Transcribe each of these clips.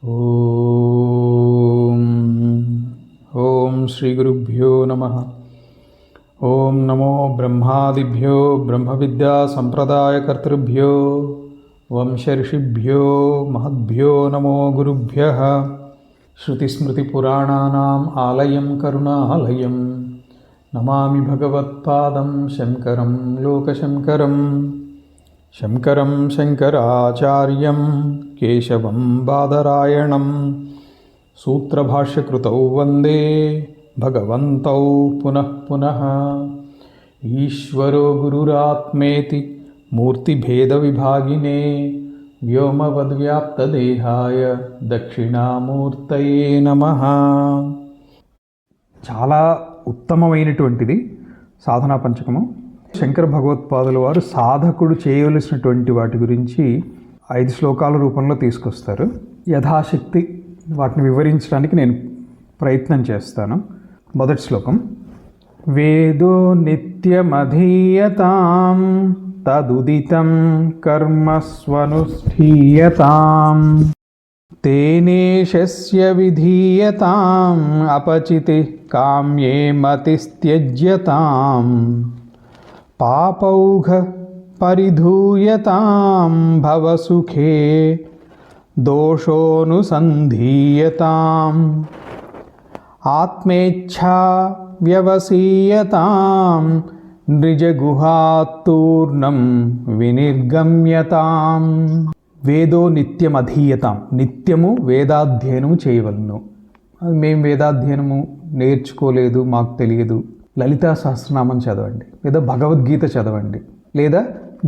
ఓం ఓం శ్రీ గురుభ్యో నమః. ఓం నమో బ్రహ్మాదిభ్యో బ్రహ్మ విద్యా సంప్రదాయకర్తృభ్యో వంశర్షిభ్యో మహద్భ్యో నమో గురుభ్యః. శృతిస్మృతిపురాణానాం ఆలయం కరుణాలయం నమామి భగవత్పాదం శంకరం లోకశంకరం. శంకరం శంకరాచార్యం కేశవం బాదరాయణం సూత్రభాష్యకృతౌ వందే భగవంతౌ పునః పునః. ఈశ్వరో గురురాత్మేతి మూర్తిభేదవిభాగినే వ్యోమవద్వ్యాప్తదేహాయ దక్షిణామూర్తయే నమః. చాలా ఉత్తమమైనటువంటిది సాధనా పంచకము. శంకర భగవత్పాదుల వారు సాధకుడు చేయవలసినటువంటి వాటి గురించి 5 శ్లోకాల రూపంలో తీసుకొస్తారు. యథాశక్తి వాటిని వివరించడానికి నేను ప్రయత్నం చేస్తాను. మొదటి శ్లోకం: వేదో నిత్యమధీయతాం తదుదితం కర్మస్వనుష్ఠీయతాం తేనేశస్య విధీయతాం అపచితి కామ్యే మతిస్త్యజ్యతాం పాపౌఘ పరిధూయతాం భవసుఖే దోషోనుసంధీయతాం ఆత్మేచ్ఛా వ్యవసీయతాం నిజగుహాత్తూర్ణం వినిర్గమ్యతాం. వేదో నిత్యమధీయతాం, నిత్యము వేదాధ్యయనము చేయవలను. మేము వేదాధ్యయనము నేర్చుకోలేదు, మాకు తెలియదు. లలితా సహస్రనామం చదవండి, లేదా భగవద్గీత చదవండి, లేదా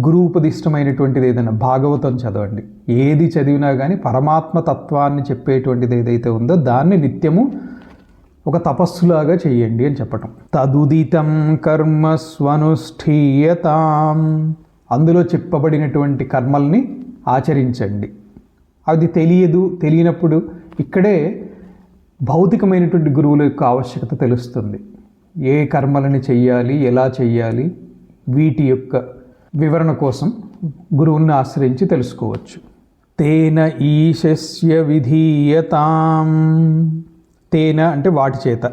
గురూపదిష్టమైనటువంటిది ఏదైనా భాగవతం చదవండి. ఏది చదివినా కానీ పరమాత్మ తత్వాన్ని చెప్పేటువంటిది ఏదైతే ఉందో దాన్ని నిత్యము ఒక తపస్సులాగా చేయండి అని చెప్పటం. తదుదితం కర్మ స్వనుష్ఠీయతాం, అందులో చెప్పబడినటువంటి కర్మల్ని ఆచరించండి. అది తెలియనప్పుడు ఇక్కడే భౌతికమైనటువంటి గురువుల యొక్క ఆవశ్యకత తెలుస్తుంది. ఏ కర్మలని చెయ్యాలి, ఎలా చెయ్యాలి, వీటి యొక్క వివరణ కోసం గురువుని ఆశ్రయించి తెలుసుకోవచ్చు. తేన ఈశస్య విధీయతాం, తేన అంటే వాటి చేత,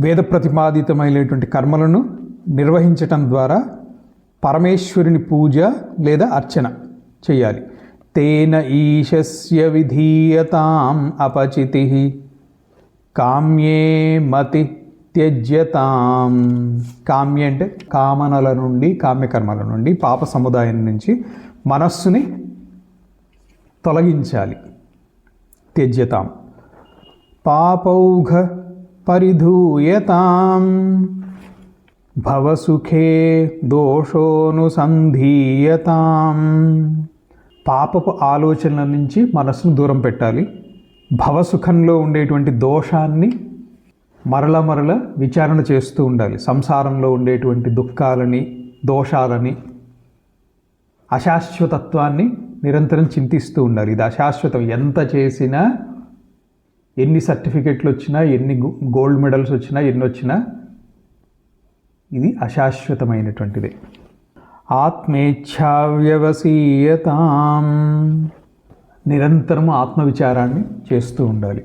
వేద ప్రతిపాదితమైనటువంటి కర్మలను నిర్వహించటం ద్వారా పరమేశ్వరుని పూజ లేదా అర్చన చేయాలి. తేన ఈశస్య విధీయతాం అపచితి కామ్యే మతి త్యజ్యతాం. కామ్య అంటే కామనల నుండి, కామ్యకర్మల నుండి, పాప సముదాయం నుంచి మనస్సుని తొలగించాలి. త్యజ్యతాం పాపౌఘ పరిధూయతాం భవసుఖే దోషోనుసంధీయతాం. పాపపు ఆలోచనల నుంచి మనస్సును దూరం పెట్టాలి. భవసుఖంలో ఉండేటువంటి దోషాన్ని మరల విచారణ చేస్తూ ఉండాలి. సంసారంలో ఉండేటువంటి దుఃఖాలని, దోషాలని, అశాశ్వతత్వాన్ని నిరంతరం చింతిస్తూ ఉండాలి. ఇది అశాశ్వతం. ఎంత చేసినా, ఎన్ని సర్టిఫికెట్లు వచ్చినా, ఎన్ని గోల్డ్ మెడల్స్ వచ్చినా, ఎన్ని వచ్చినా ఇది అశాశ్వతమైనటువంటిదే. ఆత్మేచ్ఛా వ్యవసీయతాం, నిరంతరం ఆత్మవిచారాన్ని చేస్తూ ఉండాలి.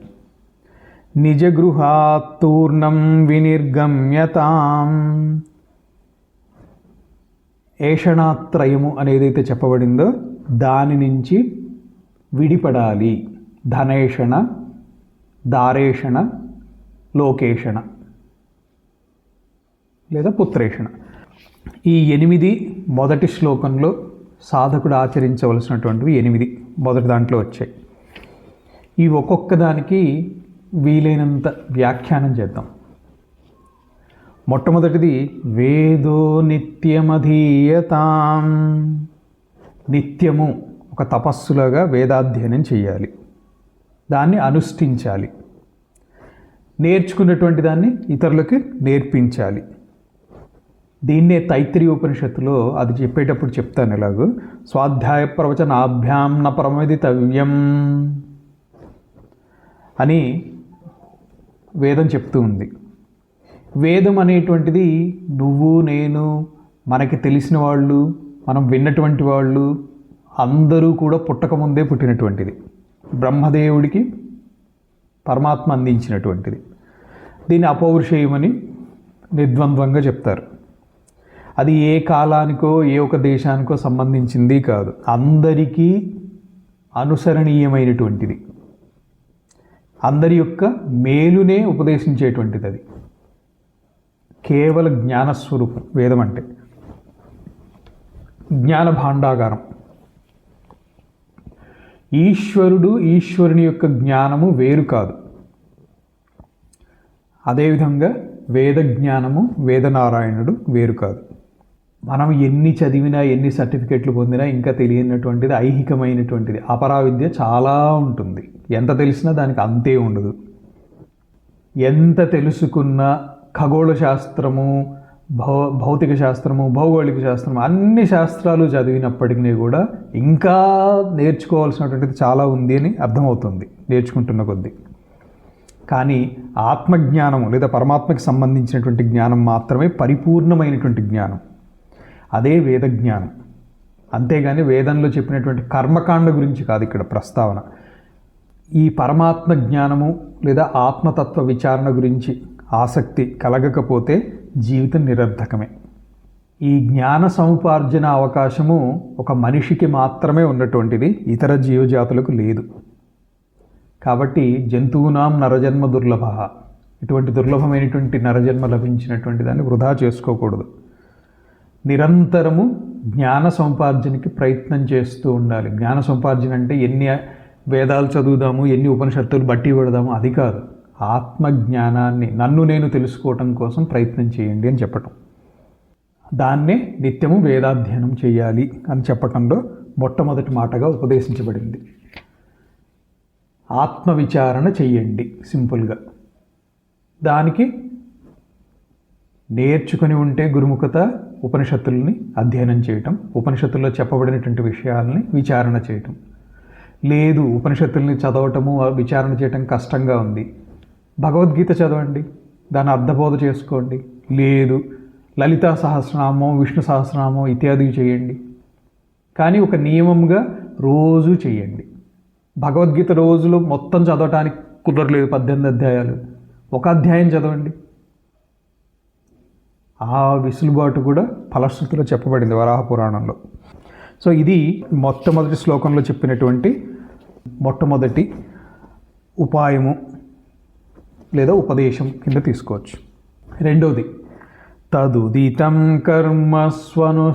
నిజగృహాత్తూర్ణం వినిర్గమ్యతాం, ఏషణాత్రయము అనేదైతే చెప్పబడిందో దాని నుంచి విడిపడాలి. ధనేషణ, దారేషణ, లోకేషణ లేదా పుత్రేషణ. ఈ 8 మొదటి శ్లోకంలో సాధకుడు ఆచరించవలసినటువంటివి 8 మొదటి దాంట్లో వచ్చాయి. ఈ ఒక్కొక్క దానికి వీలైనంత వ్యాఖ్యానం చేద్దాం. మొట్టమొదటిది వేదో నిత్యమధీయతాం, నిత్యము ఒక తపస్సులాగా వేదాధ్యయనం చేయాలి, దాన్ని అనుష్ఠించాలి, నేర్చుకున్నటువంటి దాన్ని ఇతరులకి నేర్పించాలి. దీన్నే తైత్తిరీయ ఉపనిషత్తులో అది చెప్పేటప్పుడు చెప్తాను. ఎలాగో స్వాధ్యాయ ప్రవచనాభ్యాం న ప్రమదితవ్యం అని వేదం చెప్తూ ఉంది. వేదం అనేటువంటిది నువ్వు, నేను, మనకి తెలిసిన వాళ్ళు, మనం విన్నటువంటి వాళ్ళు అందరూ కూడా పుట్టకముందే పుట్టినటువంటిది. బ్రహ్మదేవుడికి పరమాత్మ అందించినటువంటిది. దీన్ని అపౌరుషేయమని నిర్ద్వంద్వంగా చెప్తారు. అది ఏ కాలానికో ఏ ఒక దేశానికో సంబంధించింది కాదు, అందరికీ అనుసరణీయమైనటువంటిది, అందరి యొక్క మేలునే ఉపదేశించేటువంటిది. అది కేవల జ్ఞానస్వరూపం. వేదం అంటే జ్ఞాన భాండాగారం. ఈశ్వరుడు, ఈశ్వరుని యొక్క జ్ఞానము వేరు కాదు. అదేవిధంగా వేద జ్ఞానము, వేదనారాయణుడు వేరు కాదు. మనం ఎన్ని చదివినా, ఎన్ని సర్టిఫికెట్లు పొందినా ఇంకా తెలియనటువంటిది ఐహికమైనటువంటిది, అపరావిద్య చాలా ఉంటుంది. ఎంత తెలిసినా దానికి అంతే ఉండదు. ఎంత తెలుసుకున్నా ఖగోళ శాస్త్రము, భౌతిక శాస్త్రము, భౌగోళిక శాస్త్రము, అన్ని శాస్త్రాలు చదివినప్పటికీ కూడా ఇంకా నేర్చుకోవాల్సినటువంటిది చాలా ఉంది అని అర్థమవుతుంది నేర్చుకుంటున్న కొద్దీ. కానీ ఆత్మజ్ఞానము లేదా పరమాత్మకి సంబంధించినటువంటి జ్ఞానం మాత్రమే పరిపూర్ణమైనటువంటి జ్ఞానం. అదే వేద జ్ఞానం. అంతేగాని వేదంలో చెప్పినటువంటి కర్మకాండ గురించి కాదు ఇక్కడ ప్రస్తావన. ఈ పరమాత్మ జ్ఞానము లేదా ఆత్మతత్వ విచారణ గురించి ఆసక్తి కలగకపోతే జీవితం నిరర్థకమే. ఈ జ్ఞాన సముపార్జన అవకాశము ఒక మనిషికి మాత్రమే ఉన్నటువంటిది, ఇతర జీవజాతులకు లేదు. కాబట్టి జంతువునాం నరజన్మ దుర్లభ, ఇటువంటి దుర్లభమైనటువంటి నరజన్మ లభించినటువంటి దాన్ని వృధా చేసుకోకూడదు. నిరంతరము జ్ఞాన సముపార్జనకి ప్రయత్నం చేస్తూ ఉండాలి. జ్ఞాన సముపార్జన అంటే ఎన్ని వేదాలు చదువుదాము, ఎన్ని ఉపనిషత్తులు బట్టి పడదాము, అది కాదు. ఆత్మజ్ఞానాన్ని, నన్ను నేను తెలుసుకోవటం కోసం ప్రయత్నం చేయండి అని చెప్పటం. దాన్నే నిత్యము వేదాధ్యయనం చేయాలి అని చెప్పటంలో మొట్టమొదటి మాటగా ఉపదేశించబడింది. ఆత్మవిచారణ చెయ్యండి సింపుల్గా. దానికి నేర్చుకుని ఉంటే గురుముఖత ఉపనిషత్తుల్ని అధ్యయనం చేయటం, ఉపనిషత్తుల్లో చెప్పబడినటువంటి విషయాలని విచారణ చేయటం. లేదు ఉపనిషత్తుల్ని చదవటము, విచారణ చేయటం కష్టంగా ఉంది, భగవద్గీత చదవండి, దాన్ని అర్థబోధ చేసుకోండి. లేదు లలితా సహస్రనామం, విష్ణు సహస్రనామం ఇత్యాది చేయండి. కానీ ఒక నియమంగా రోజు చేయండి. భగవద్గీత రోజులు మొత్తం చదవటానికి కుదరలేదు, 18 అధ్యాయాలు, ఒక అధ్యాయం చదవండి. ఆ విసులుబాటు కూడా ఫలశ్రుతిలో చెప్పబడింది వరాహ పురాణంలో. సో ఇది మొట్టమొదటి శ్లోకంలో చెప్పినటువంటి మొట్టమొదటి ఉపాయము లేదా ఉపదేశం కింద తీసుకోవచ్చు. రెండోది తదుదితం కర్మస్వనుష్ఠీయతాం.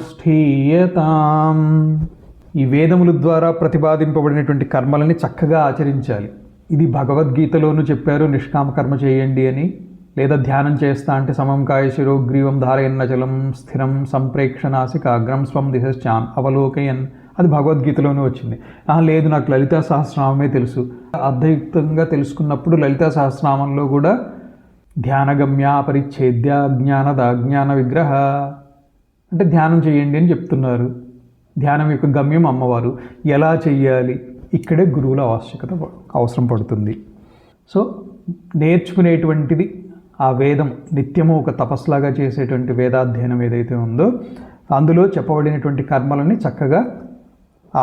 ఈ వేదముల ద్వారా ప్రతిపాదింపబడినటువంటి కర్మలని చక్కగా ఆచరించాలి. ఇది భగవద్గీతలోనూ చెప్పారు, నిష్కామ కర్మ చేయండి అని. లేదా ధ్యానం చేస్తా అంటే సమం కాయ శిరోగ్రీవం ధారయన్నచలం స్థిరం సంప్రేక్షణాసికాగ్రం స్వం దిశాన్ అవలోకయన్, అది భగవద్గీతలోనే వచ్చింది. లేదు నాకు లలితా సహస్రనామమే తెలుసు, అర్థయుక్తంగా తెలుసుకున్నప్పుడు లలితా సహస్రనామంలో కూడా ధ్యానగమ్య పరిచ్ఛేద్య జ్ఞాన విగ్రహ అంటే ధ్యానం చేయండి అని చెప్తున్నారు. ధ్యానం యొక్క గమ్యం అమ్మవారు. ఎలా చెయ్యాలి? ఇక్కడే గురువుల అవసరం పడుతుంది. సో నేర్చుకునేటువంటిది ఆ వేదం, నిత్యము ఒక తపస్సులాగా చేసేటువంటి వేదాధ్యయనం ఏదైతే ఉందో అందులో చెప్పబడినటువంటి కర్మలని చక్కగా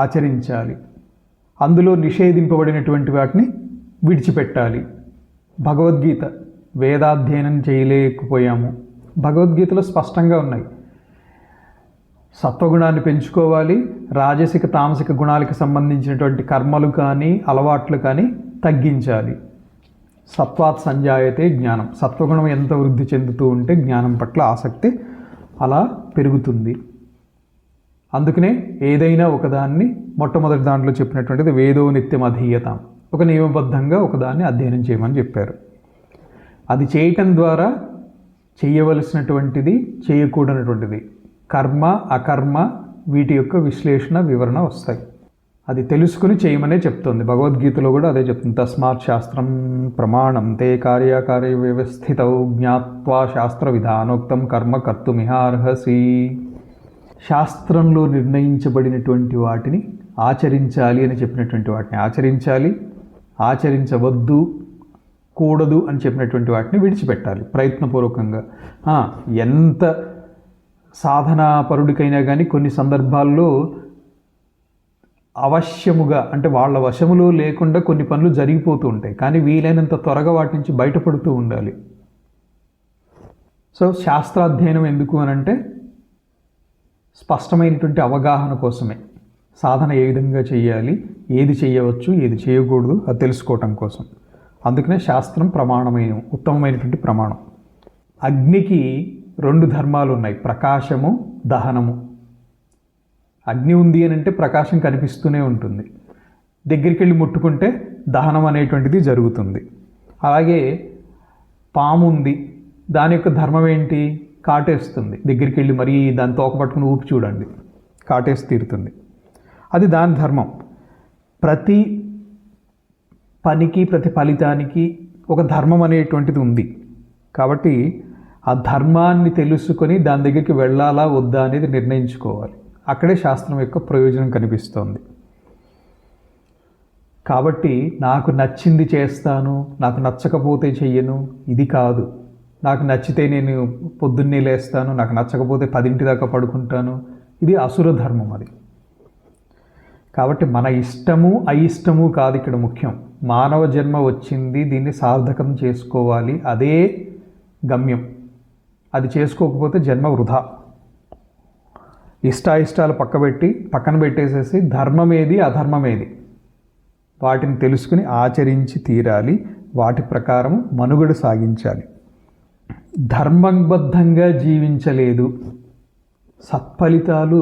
ఆచరించాలి. అందులో నిషేధింపబడినటువంటి వాటిని విడిచిపెట్టాలి. భగవద్గీత వేదాధ్యయనం చేయలేకపోయాము, భగవద్గీతలో స్పష్టంగా ఉన్నాయి. సత్వగుణాన్ని పెంచుకోవాలి, రాజసిక తామసిక గుణాలకు సంబంధించినటువంటి కర్మలు కానీ అలవాట్లు కానీ తగ్గించాలి. సత్వాత్ సంజాయతే జ్ఞానం. సత్వగుణం ఎంత వృద్ధి చెందుతూ ఉంటే జ్ఞానం పట్ల ఆసక్తి అలా పెరుగుతుంది. అందుకనే ఏదైనా ఒకదాన్ని మొట్టమొదటి దాంట్లో చెప్పినటువంటిది వేదో నిత్యం అధీయతాం, ఒక నియమబద్ధంగా ఒకదాన్ని అధ్యయనం చేయమని చెప్పారు. అది చేయటం ద్వారా చేయవలసినటువంటిది, చేయకూడనటువంటిది, కర్మ అకర్మ వీటి యొక్క విశ్లేషణ వివరణ వస్తాయి. అది తెలుసుకుని చేయమనే చెప్తుంది. భగవద్గీతలో కూడా అదే చెప్తుంది. తస్మాత్ శాస్త్రం ప్రమాణం తే కార్యకార్య వ్యవస్థితౌ జ్ఞాత్వా శాస్త్ర విధానోక్తం కర్మ కర్తుమిహార్హసి. శాస్త్రంలో నిర్ణయించబడినటువంటి వాటిని ఆచరించాలి అని చెప్పినటువంటి వాటిని ఆచరించాలి, ఆచరించవద్దు కూడదు అని చెప్పినటువంటి వాటిని విడిచిపెట్టాలి ప్రయత్నపూర్వకంగా. ఎంత సాధనా పరుడికైనా కానీ కొన్ని సందర్భాల్లో అవశ్యముగా అంటే వాళ్ళ వశములో లేకుండా కొన్ని పనులు జరిగిపోతూ ఉంటాయి, కానీ వీలైనంత త్వరగా వాటి నుంచి బయటపడుతూ ఉండాలి. సో శాస్త్రాధ్యయనం ఎందుకు అనంటే స్పష్టమైనటువంటి అవగాహన కోసమే. సాధన ఏ విధంగా చేయాలి, ఏది చేయవచ్చు, ఏది చేయకూడదు అది తెలుసుకోవటం కోసం. అందుకనే శాస్త్రం ప్రమాణమైన ఉత్తమమైనటువంటి ప్రమాణం. అగ్నికి 2 ధర్మాలు ఉన్నాయి, ప్రకాశము, దహనము. అగ్ని ఉంది అని అంటే ప్రకాశం కనిపిస్తూనే ఉంటుంది, దగ్గరికి వెళ్ళి ముట్టుకుంటే దహనం అనేటువంటిది జరుగుతుంది. అలాగే పాము ఉంది, దాని యొక్క ధర్మం ఏంటి? కాటేస్తుంది. దగ్గరికి వెళ్ళి మరీ దాన్ని తోక పట్టుకుని ఊపి చూడండి, కాటేసి తీరుతుంది. అది దాని ధర్మం. ప్రతి పనికి, ప్రతి ఫలితానికి ఒక ధర్మం అనేటువంటిది ఉంది. కాబట్టి ఆ ధర్మాన్ని తెలుసుకొని దాని దగ్గరికి వెళ్ళాలా వద్దా అనేది నిర్ణయించుకోవాలి. అక్కడే శాస్త్రం యొక్క ప్రయోజనం కనిపిస్తోంది. కాబట్టి నాకు నచ్చింది చేస్తాను, నాకు నచ్చకపోతే చెయ్యను, ఇది కాదు. నాకు నచ్చితే నేను పొద్దున్నే లేస్తాను, నాకు నచ్చకపోతే 10 దాకా పడుకుంటాను, ఇది అసుర ధర్మం. అది కాబట్టి మన ఇష్టము అయిష్టము కాదు ఇక్కడ ముఖ్యం. మానవ జన్మ వచ్చింది, దీన్ని సార్థకం చేసుకోవాలి, అదే గమ్యం. అది చేసుకోకపోతే జన్మ వృధా. ఇష్టాయిష్టాలు పక్కన పెట్టేసేసి ధర్మమేది అధర్మమేది వాటిని తెలుసుకుని ఆచరించి తీరాలి, వాటి ప్రకారం మనుగడ సాగించాలి. ధర్మబద్ధంగా జీవించలేదు, సత్ఫలితాలు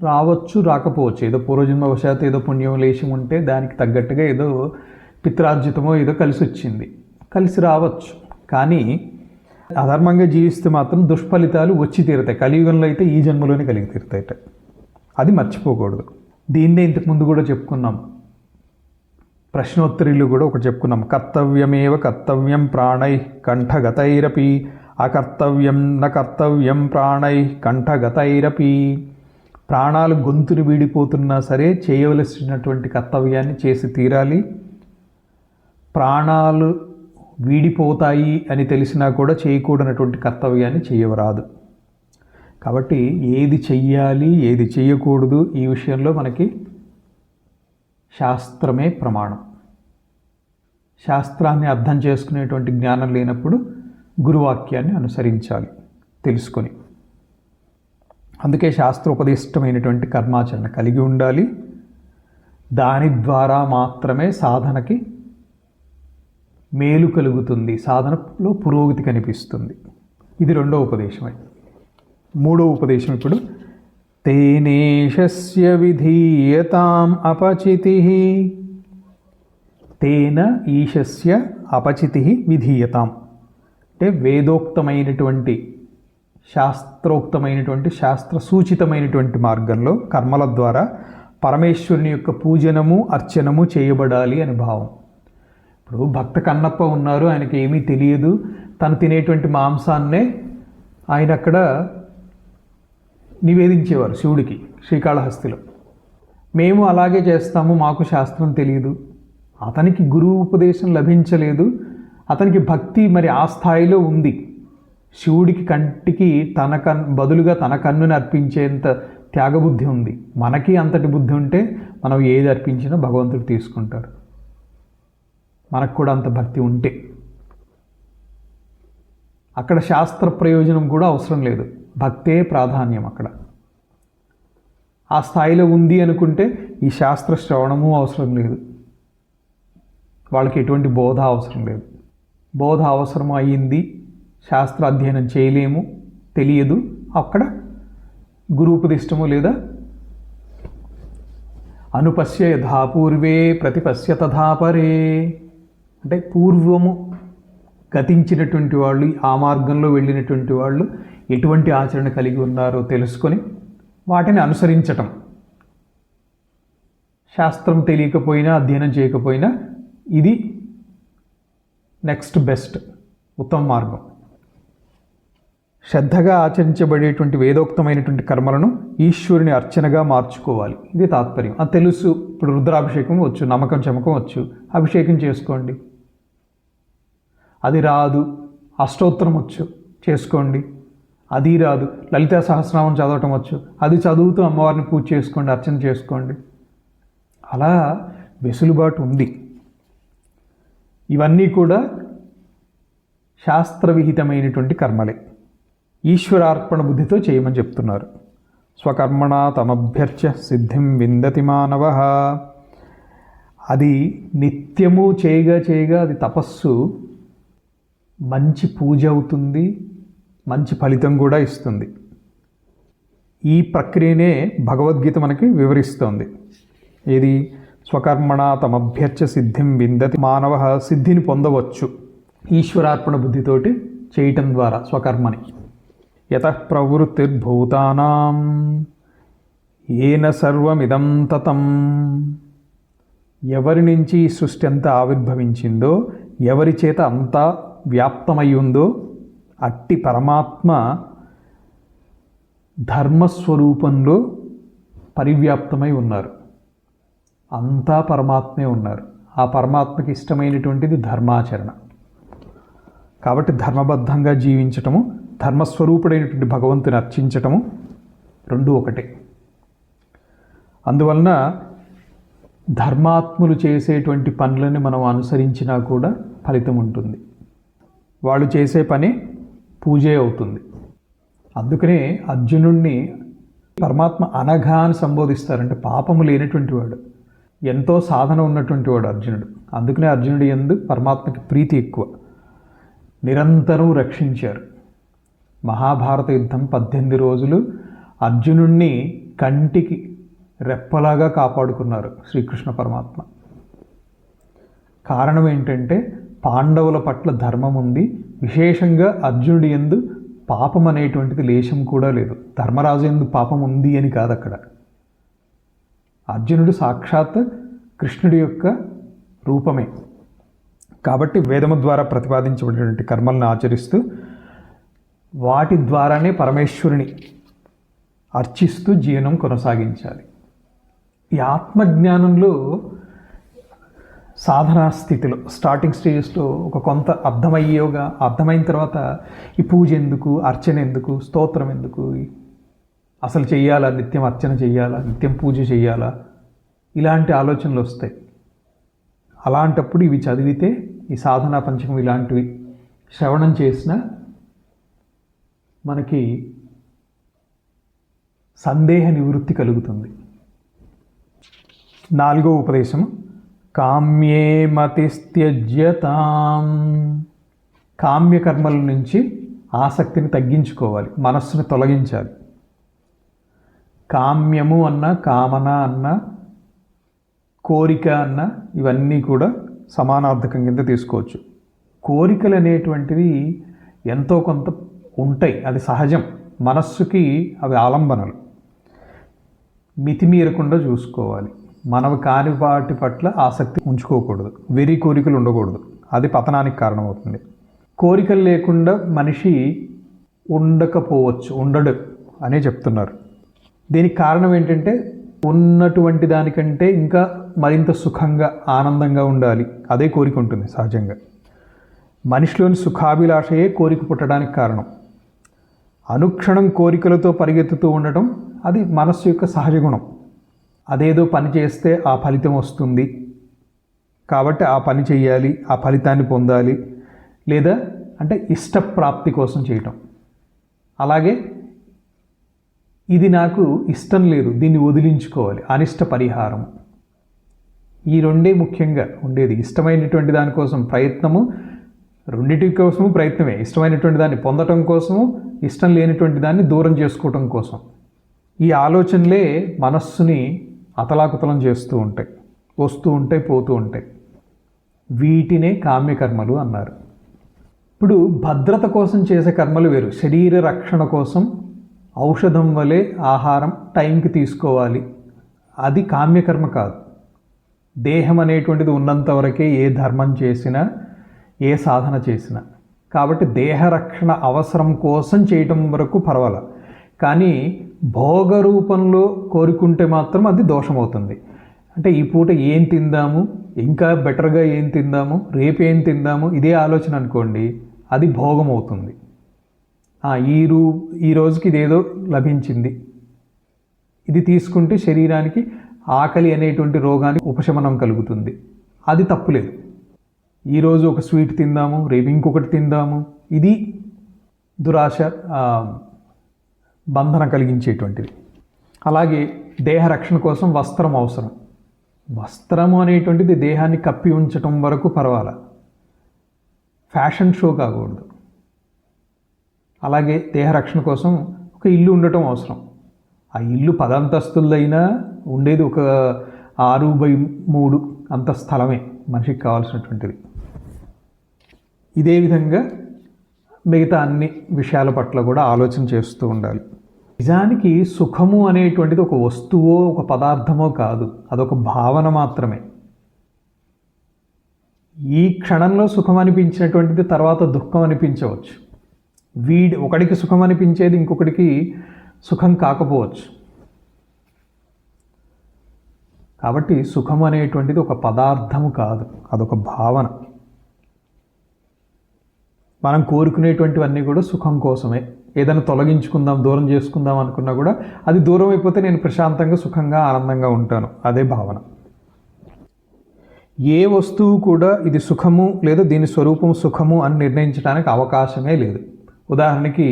రావచ్చు రాకపోవచ్చు. ఏదో పూర్వజన్మవశాత్తు ఏదో పుణ్యం లేశం ఉంటే దానికి తగ్గట్టుగా ఏదో పిత్రార్జితమో ఏదో కలిసి రావచ్చు. కానీ అధర్మంగా జీవిస్తే మాత్రం దుష్ఫలితాలు వచ్చి తీరుతాయి. కలియుగంలో అయితే ఈ జన్మలోనే కలిగి తీరుతాయట. అది మర్చిపోకూడదు. దీన్నే ఇంతకుముందు కూడా చెప్పుకున్నాం, ప్రశ్నోత్తరీలు కూడా ఒకటి చెప్పుకున్నాం. కర్తవ్యమేవ కర్తవ్యం ప్రాణై కంఠగతైరపి అకర్తవ్యం న కర్తవ్యం ప్రాణై కంఠగతైరపి. ప్రాణాలు గొంతుని వీడిపోతున్నా సరే చేయవలసినటువంటి కర్తవ్యాన్ని చేసి తీరాలి. ప్రాణాలు వీడిపోతాయి అని తెలిసినా కూడా చేయకూడనటువంటి కర్తవ్యాన్ని చేయవరాదు. కాబట్టి ఏది చెయ్యాలి, ఏది చేయకూడదు ఈ విషయంలో మనకి శాస్త్రమే ప్రమాణం. శాస్త్రాన్ని అర్థం చేసుకునేటువంటి జ్ఞానం లేనప్పుడు గురువాక్యాన్ని అనుసరించాలి తెలుసుకొని. అందుకే శాస్త్రోపదిష్టమైనటువంటి కర్మాచరణ కలిగి ఉండాలి. దాని ద్వారా మాత్రమే సాధనకి మేలు కలుగుతుంది, సాధనలో పురోగతి కనిపిస్తుంది. ఇది 2వ ఉపదేశం. 3వ ఉపదేశం ఇప్పుడు తేనేషస్య విధీయతాం అపచితిః. తేన ఈశస్య అపచితిః విధీయతాం అంటే వేదోక్తమైనటువంటి శాస్త్రోక్తమైనటువంటి శాస్త్ర సూచితమైనటువంటి మార్గంలో కర్మల ద్వారా పరమేశ్వరుని యొక్క పూజనము అర్చనము చేయబడాలి అని భావం. ఇప్పుడు భక్త కన్నప్ప ఉన్నారు, ఆయనకి ఏమీ తెలియదు, తను తినేటువంటి మాంసాన్నే ఆయన అక్కడ నివేదించేవారు శివుడికి శ్రీకాళహస్తిలో. మేము అలాగే చేస్తాము, మాకు శాస్త్రం తెలియదు. అతనికి గురువు ఉపదేశం లభించలేదు, అతనికి భక్తి మరి ఆ స్థాయిలో ఉంది. శివుడికి కంటికి బదులుగా తన కన్నుని అర్పించేంత త్యాగబుద్ధి ఉంది. మనకి అంతటి బుద్ధి ఉంటే మనం ఏది అర్పించినా భగవంతుడు తీసుకుంటారు. మనకు కూడా అంత భక్తి ఉంటే అక్కడ శాస్త్ర ప్రయోజనం కూడా అవసరం లేదు, భక్తే ప్రాధాన్యం. అక్కడ ఆ స్థాయిలో ఉంది అనుకుంటే ఈ శాస్త్ర శ్రవణము అవసరం లేదు, వాళ్ళకి ఎటువంటి బోధ అవసరం లేదు. బోధ అవసరం అయ్యింది, శాస్త్ర అధ్యయనం చేయలేము, తెలియదు, అక్కడ గురూపదిష్టము లేదా అనుపశ్య యథా పూర్వే ప్రతిపశ్య తథా పరే అంటే పూర్వము గతించినటువంటి వాళ్ళు, ఆ మార్గంలో వెళ్ళినటువంటి వాళ్ళు ఎటువంటి ఆచరణ కలిగి ఉన్నారో తెలుసుకొని వాటిని అనుసరించటం. శాస్త్రం తెలియకపోయినా అధ్యయనం చేయకపోయినా ఇది నెక్స్ట్ బెస్ట్ ఉత్తమ మార్గం. శ్రద్ధగా ఆచరించబడేటువంటి వేదోక్తమైనటువంటి కర్మలను ఈశ్వరుని అర్చనగా మార్చుకోవాలి, ఇది తాత్పర్యం. అది తెలుసు. ఇప్పుడు రుద్రాభిషేకం వచ్చు, నమ్మకం చమకం వచ్చు, అభిషేకం చేసుకోండి. అది రాదు, అష్టోత్తరం వచ్చు, చేసుకోండి. అది రాదు, లలితా సహస్రనామం చదవటం వచ్చు, అది చదువుతూ అమ్మవారిని పూజ చేసుకోండి, అర్చన చేసుకోండి. అలా వెసులుబాటు ఉంది. ఇవన్నీ కూడా శాస్త్రవిహితమైనటువంటి కర్మలే. ఈశ్వరార్పణ బుద్ధితో చేయమని చెప్తున్నారు. స్వకర్మణ తమభ్యర్చ్య సిద్ధిం విందతి మానవ. అది నిత్యము చేయగా అది తపస్సు మంచి పూజ అవుతుంది, మంచి ఫలితం కూడా ఇస్తుంది. ఈ ప్రక్రియనే భగవద్గీత మనకి వివరిస్తోంది. ఏది? స్వకర్మణ తమభ్యర్చ్య సిద్ధిం విందతి మానవ. సిద్ధిని పొందవచ్చు ఈశ్వరార్పణ బుద్ధితోటి చేయటం ద్వారా స్వకర్మని. యతః ప్రవృత్తిర్భూతానాం ఏన సర్వమిదం తతం. ఎవరి నుంచి ఈ సృష్టి అంతా ఆవిర్భవించిందో, ఎవరి చేత అంతా వ్యాప్తమై ఉందో అట్టి పరమాత్మ ధర్మస్వరూపంలో పరివ్యాప్తమై ఉన్నారు. అంతా పరమాత్మే ఉన్నారు. ఆ పరమాత్మకి ఇష్టమైనటువంటిది ధర్మాచరణ. కాబట్టి ధర్మబద్ధంగా జీవించటము, ధర్మస్వరూపుడైనటువంటి భగవంతుని అర్చించటము రెండు ఒకటే. అందువలన ధర్మాత్ములు చేసేటువంటి పనులని మనం అనుసరించినా కూడా ఫలితం ఉంటుంది. వాళ్ళు చేసే పని పూజే అవుతుంది. అందుకనే అర్జునుడిని పరమాత్మ అనఘా అని సంబోధిస్తారంటే పాపము లేనటువంటి వాడు, ఎంతో సాధన ఉన్నటువంటి వాడు అర్జునుడు. అందుకనే అర్జునుడి యందు పరమాత్మకి ప్రీతి ఎక్కువ. నిరంతరం రక్షించారు. మహాభారత యుద్ధం 18 రోజులు అర్జునుడిని కంటికి రెప్పలాగా కాపాడుకున్నారు శ్రీకృష్ణ పరమాత్మ. కారణం ఏంటంటే పాండవుల పట్ల ధర్మం ఉంది. విశేషంగా అర్జునుడి యందు పాపం అనేటువంటిది లేశం కూడా లేదు. ధర్మరాజు యందు పాపం ఉంది అని కాదు అక్కడ. అర్జునుడు సాక్షాత్ కృష్ణుడి యొక్క రూపమే. కాబట్టి వేదము ద్వారా ప్రతిపాదించబడినటువంటి కర్మలను ఆచరిస్తూ వాటి ద్వారానే పరమేశ్వరుని అర్చిస్తూ జీవనం కొనసాగించాలి. ఈ ఆత్మజ్ఞానంలో సాధనా స్థితిలో స్టార్టింగ్ స్టేజెస్లో ఒక కొంత అర్థమైన తర్వాత ఈ పూజ ఎందుకు, అర్చన ఎందుకు, స్తోత్రం ఎందుకు, అసలు చెయ్యాలా, నిత్యం అర్చన చెయ్యాలా, నిత్యం పూజ చెయ్యాలా, ఇలాంటి ఆలోచనలు వస్తాయి. అలాంటప్పుడు ఇవి చదివితే, ఈ సాధనా పంచకం ఇలాంటివి శ్రవణం చేసిన మనకి సందేహ నివృత్తి కలుగుతుంది. 4వ ఉపదేశం కామ్యే మతిస్త్యజ్యతాం. కామ్యకర్మల నుంచి ఆసక్తిని తగ్గించుకోవాలి, మనస్సును తొలగించాలి. కామ్యము అన్న, కామన అన్న, కోరిక అన్న ఇవన్నీ కూడా సమానార్థకం కింద తీసుకోవచ్చు. కోరికలు అనేటువంటివి ఎంతో కొంత ఉంటాయి, అది సహజం. మనస్సుకి అవి ఆలంబనలు. మితిమీరకుండా చూసుకోవాలి. మనవి కాని వాటి పట్ల ఆసక్తి ఉంచుకోకూడదు. వెరీ కోరికలు ఉండకూడదు, అది పతనానికి కారణమవుతుంది. కోరికలు లేకుండా మనిషి ఉండడు అనే చెప్తున్నారు. దీనికి కారణం ఏంటంటే ఉన్నటువంటి దానికంటే ఇంకా మరింత సుఖంగా, ఆనందంగా ఉండాలి. అదే కోరిక ఉంటుంది సహజంగా. మనిషిలోని సుఖాభిలాషయే కోరిక పుట్టడానికి కారణం. అనుక్షణం కోరికలతో పరిగెత్తుతూ ఉండటం అది మనస్సు యొక్క సహజ గుణం. అదేదో పని చేస్తే ఆ ఫలితం వస్తుంది కాబట్టి ఆ పని చేయాలి, ఆ ఫలితాన్ని పొందాలి, లేదా అంటే ఇష్టప్రాప్తి కోసం చేయటం. అలాగే ఇది నాకు ఇష్టం లేదు, దీన్ని వదిలించుకోవాలి, అనిష్ట పరిహారం. ఈ రెండే ముఖ్యంగా ఉండేది. ఇష్టమైనటువంటి దానికోసం ప్రయత్నము, రెండింటి కోసము ప్రయత్నమే. ఇష్టమైనటువంటి దాన్ని పొందటం కోసము, ఇష్టం లేనటువంటి దాన్ని దూరం చేసుకోవటం కోసం. ఈ ఆలోచనలే మనస్సుని అతలాకుతలం చేస్తూ ఉంటాయి, వస్తూ ఉంటాయి, పోతూ ఉంటాయి. వీటినే కామ్యకర్మలు అన్నారు. ఇప్పుడు భద్రత కోసం చేసే కర్మలు వేరు. శరీర రక్షణ కోసం ఔషధం వలె ఆహారం టైంకి తీసుకోవాలి, అది కామ్యకర్మ కాదు. దేహం అనేటువంటిది ఉన్నంత వరకే ఏ ధర్మం చేసినా, ఏ సాధన చేసినా. కాబట్టి దేహరక్షణ అవసరం కోసం చేయటం వరకు పర్వాలా. కానీ భోగ రూపంలో కోరుకుంటే మాత్రం అది దోషమవుతుంది. అంటే ఈ పూట ఏం తిందాము, ఇంకా బెటర్గా ఏం తిందాము, రేపు ఏం తిందాము, ఇదే ఆలోచన అనుకోండి, అది భోగం అవుతుంది. ఈ రోజుకి ఇదేదో లభించింది, ఇది తీసుకుంటే శరీరానికి ఆకలి అనేటువంటి రోగానికి ఉపశమనం కలుగుతుంది. అది తప్పులేదు. ఈరోజు ఒక స్వీట్ తిందాము, రేపు ఇంకొకటి తిందాము, ఇది దురాశ, బంధన కలిగించేటువంటిది. అలాగే దేహ రక్షణ కోసం వస్త్రం అవసరం. వస్త్రము అనేటువంటిది దేహాన్ని కప్పి ఉంచటం వరకు పర్వాలా, ఫ్యాషన్ షో కాకూడదు. అలాగే దేహ రక్షణ కోసం ఒక ఇల్లు ఉండటం అవసరం. ఆ ఇల్లు 10 అంతస్తులైనా ఉండేది ఒక 6/3 అంత స్థలమే మనిషికి కావాల్సినటువంటిది. ఇదే విధంగా మిగతా అన్ని విషయాల పట్ల కూడా ఆలోచన చేస్తూ ఉండాలి. నిజానికి సుఖము అనేటువంటిది ఒక వస్తువో ఒక పదార్థమో కాదు, అదొక భావన మాత్రమే. ఈ క్షణంలో సుఖం అనిపించినటువంటిది తర్వాత దుఃఖం అనిపించవచ్చు. ఒకడికి సుఖం అనిపించేది ఇంకొకటికి సుఖం కాకపోవచ్చు. కాబట్టి సుఖం అనేటువంటిది ఒక పదార్థము కాదు, అదొక భావన. మనం కోరుకునేటువంటివన్నీ కూడా సుఖం కోసమే. ఏదైనా తొలగించుకుందాం, దూరం చేసుకుందాం అనుకున్నా కూడా అది దూరం అయిపోతే నేను ప్రశాంతంగా, సుఖంగా, ఆనందంగా ఉంటాను, అదే భావన. ఏ వస్తువు కూడా ఇది సుఖము లేదా దీని స్వరూపం సుఖము అని నిర్ణయించడానికి అవకాశమే లేదు. ఉదాహరణకి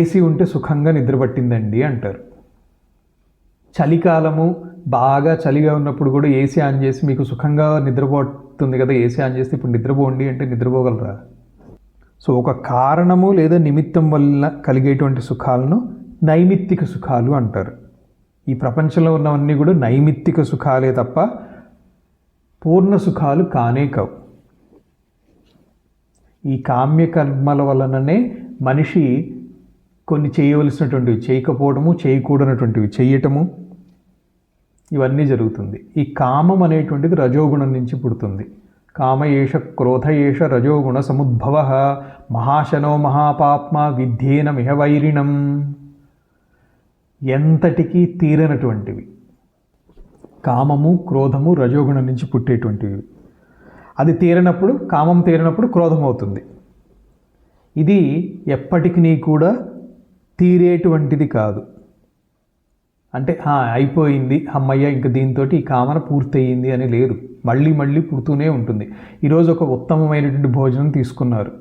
ఏసీ ఉంటే సుఖంగా నిద్రపట్టిందండి అంటారు. చలికాలము బాగా చలిగా ఉన్నప్పుడు కూడా ఏసీ ఆన్ చేసి మీకు సుఖంగా నిద్రపోతుంది కదా, ఏసీ ఆన్ చేస్తే ఇప్పుడు నిద్రపోండి అంటే నిద్రపోగలరా? సో ఒక కారణము లేదా నిమిత్తం వల్ల కలిగేటువంటి సుఖాలను నైమిత్తిక సుఖాలు అంటారు. ఈ ప్రపంచంలో ఉన్నవన్నీ కూడా నైమిత్తిక సుఖాలే తప్ప పూర్ణ సుఖాలు కానే కావు. ఈ కామ్యకర్మల వలననే మనిషి కొన్ని చేయవలసినటువంటివి చేయకపోవడము, చేయకూడనటువంటివి చేయటము, ఇవన్నీ జరుగుతుంది. ఈ కామం అనేటువంటిది రజోగుణం నుంచి పుడుతుంది. కామ ఏష క్రోధ ఏష రజోగుణ సముద్భవ మహాశనో మహాపాప్మ విద్యేన మిహవైరిణం. ఎంతటికీ తీరనటువంటివి కామము, క్రోధము రజోగుణం నుంచి పుట్టేటువంటివి. అది తీరనప్పుడు, కామం తీరినప్పుడు క్రోధం అవుతుంది. ఇది ఎప్పటికీ కూడా తీరేటువంటిది కాదు. అంటే అయిపోయింది, అమ్మయ్య, ఇంక దీంతో ఈ కామన పూర్తయింది అని లేదు. మళ్ళీ మళ్ళీ పుడుతూనే ఉంటుంది. ఈరోజు ఒక ఉత్తమమైనటువంటి భోజనం తీసుకున్నారు,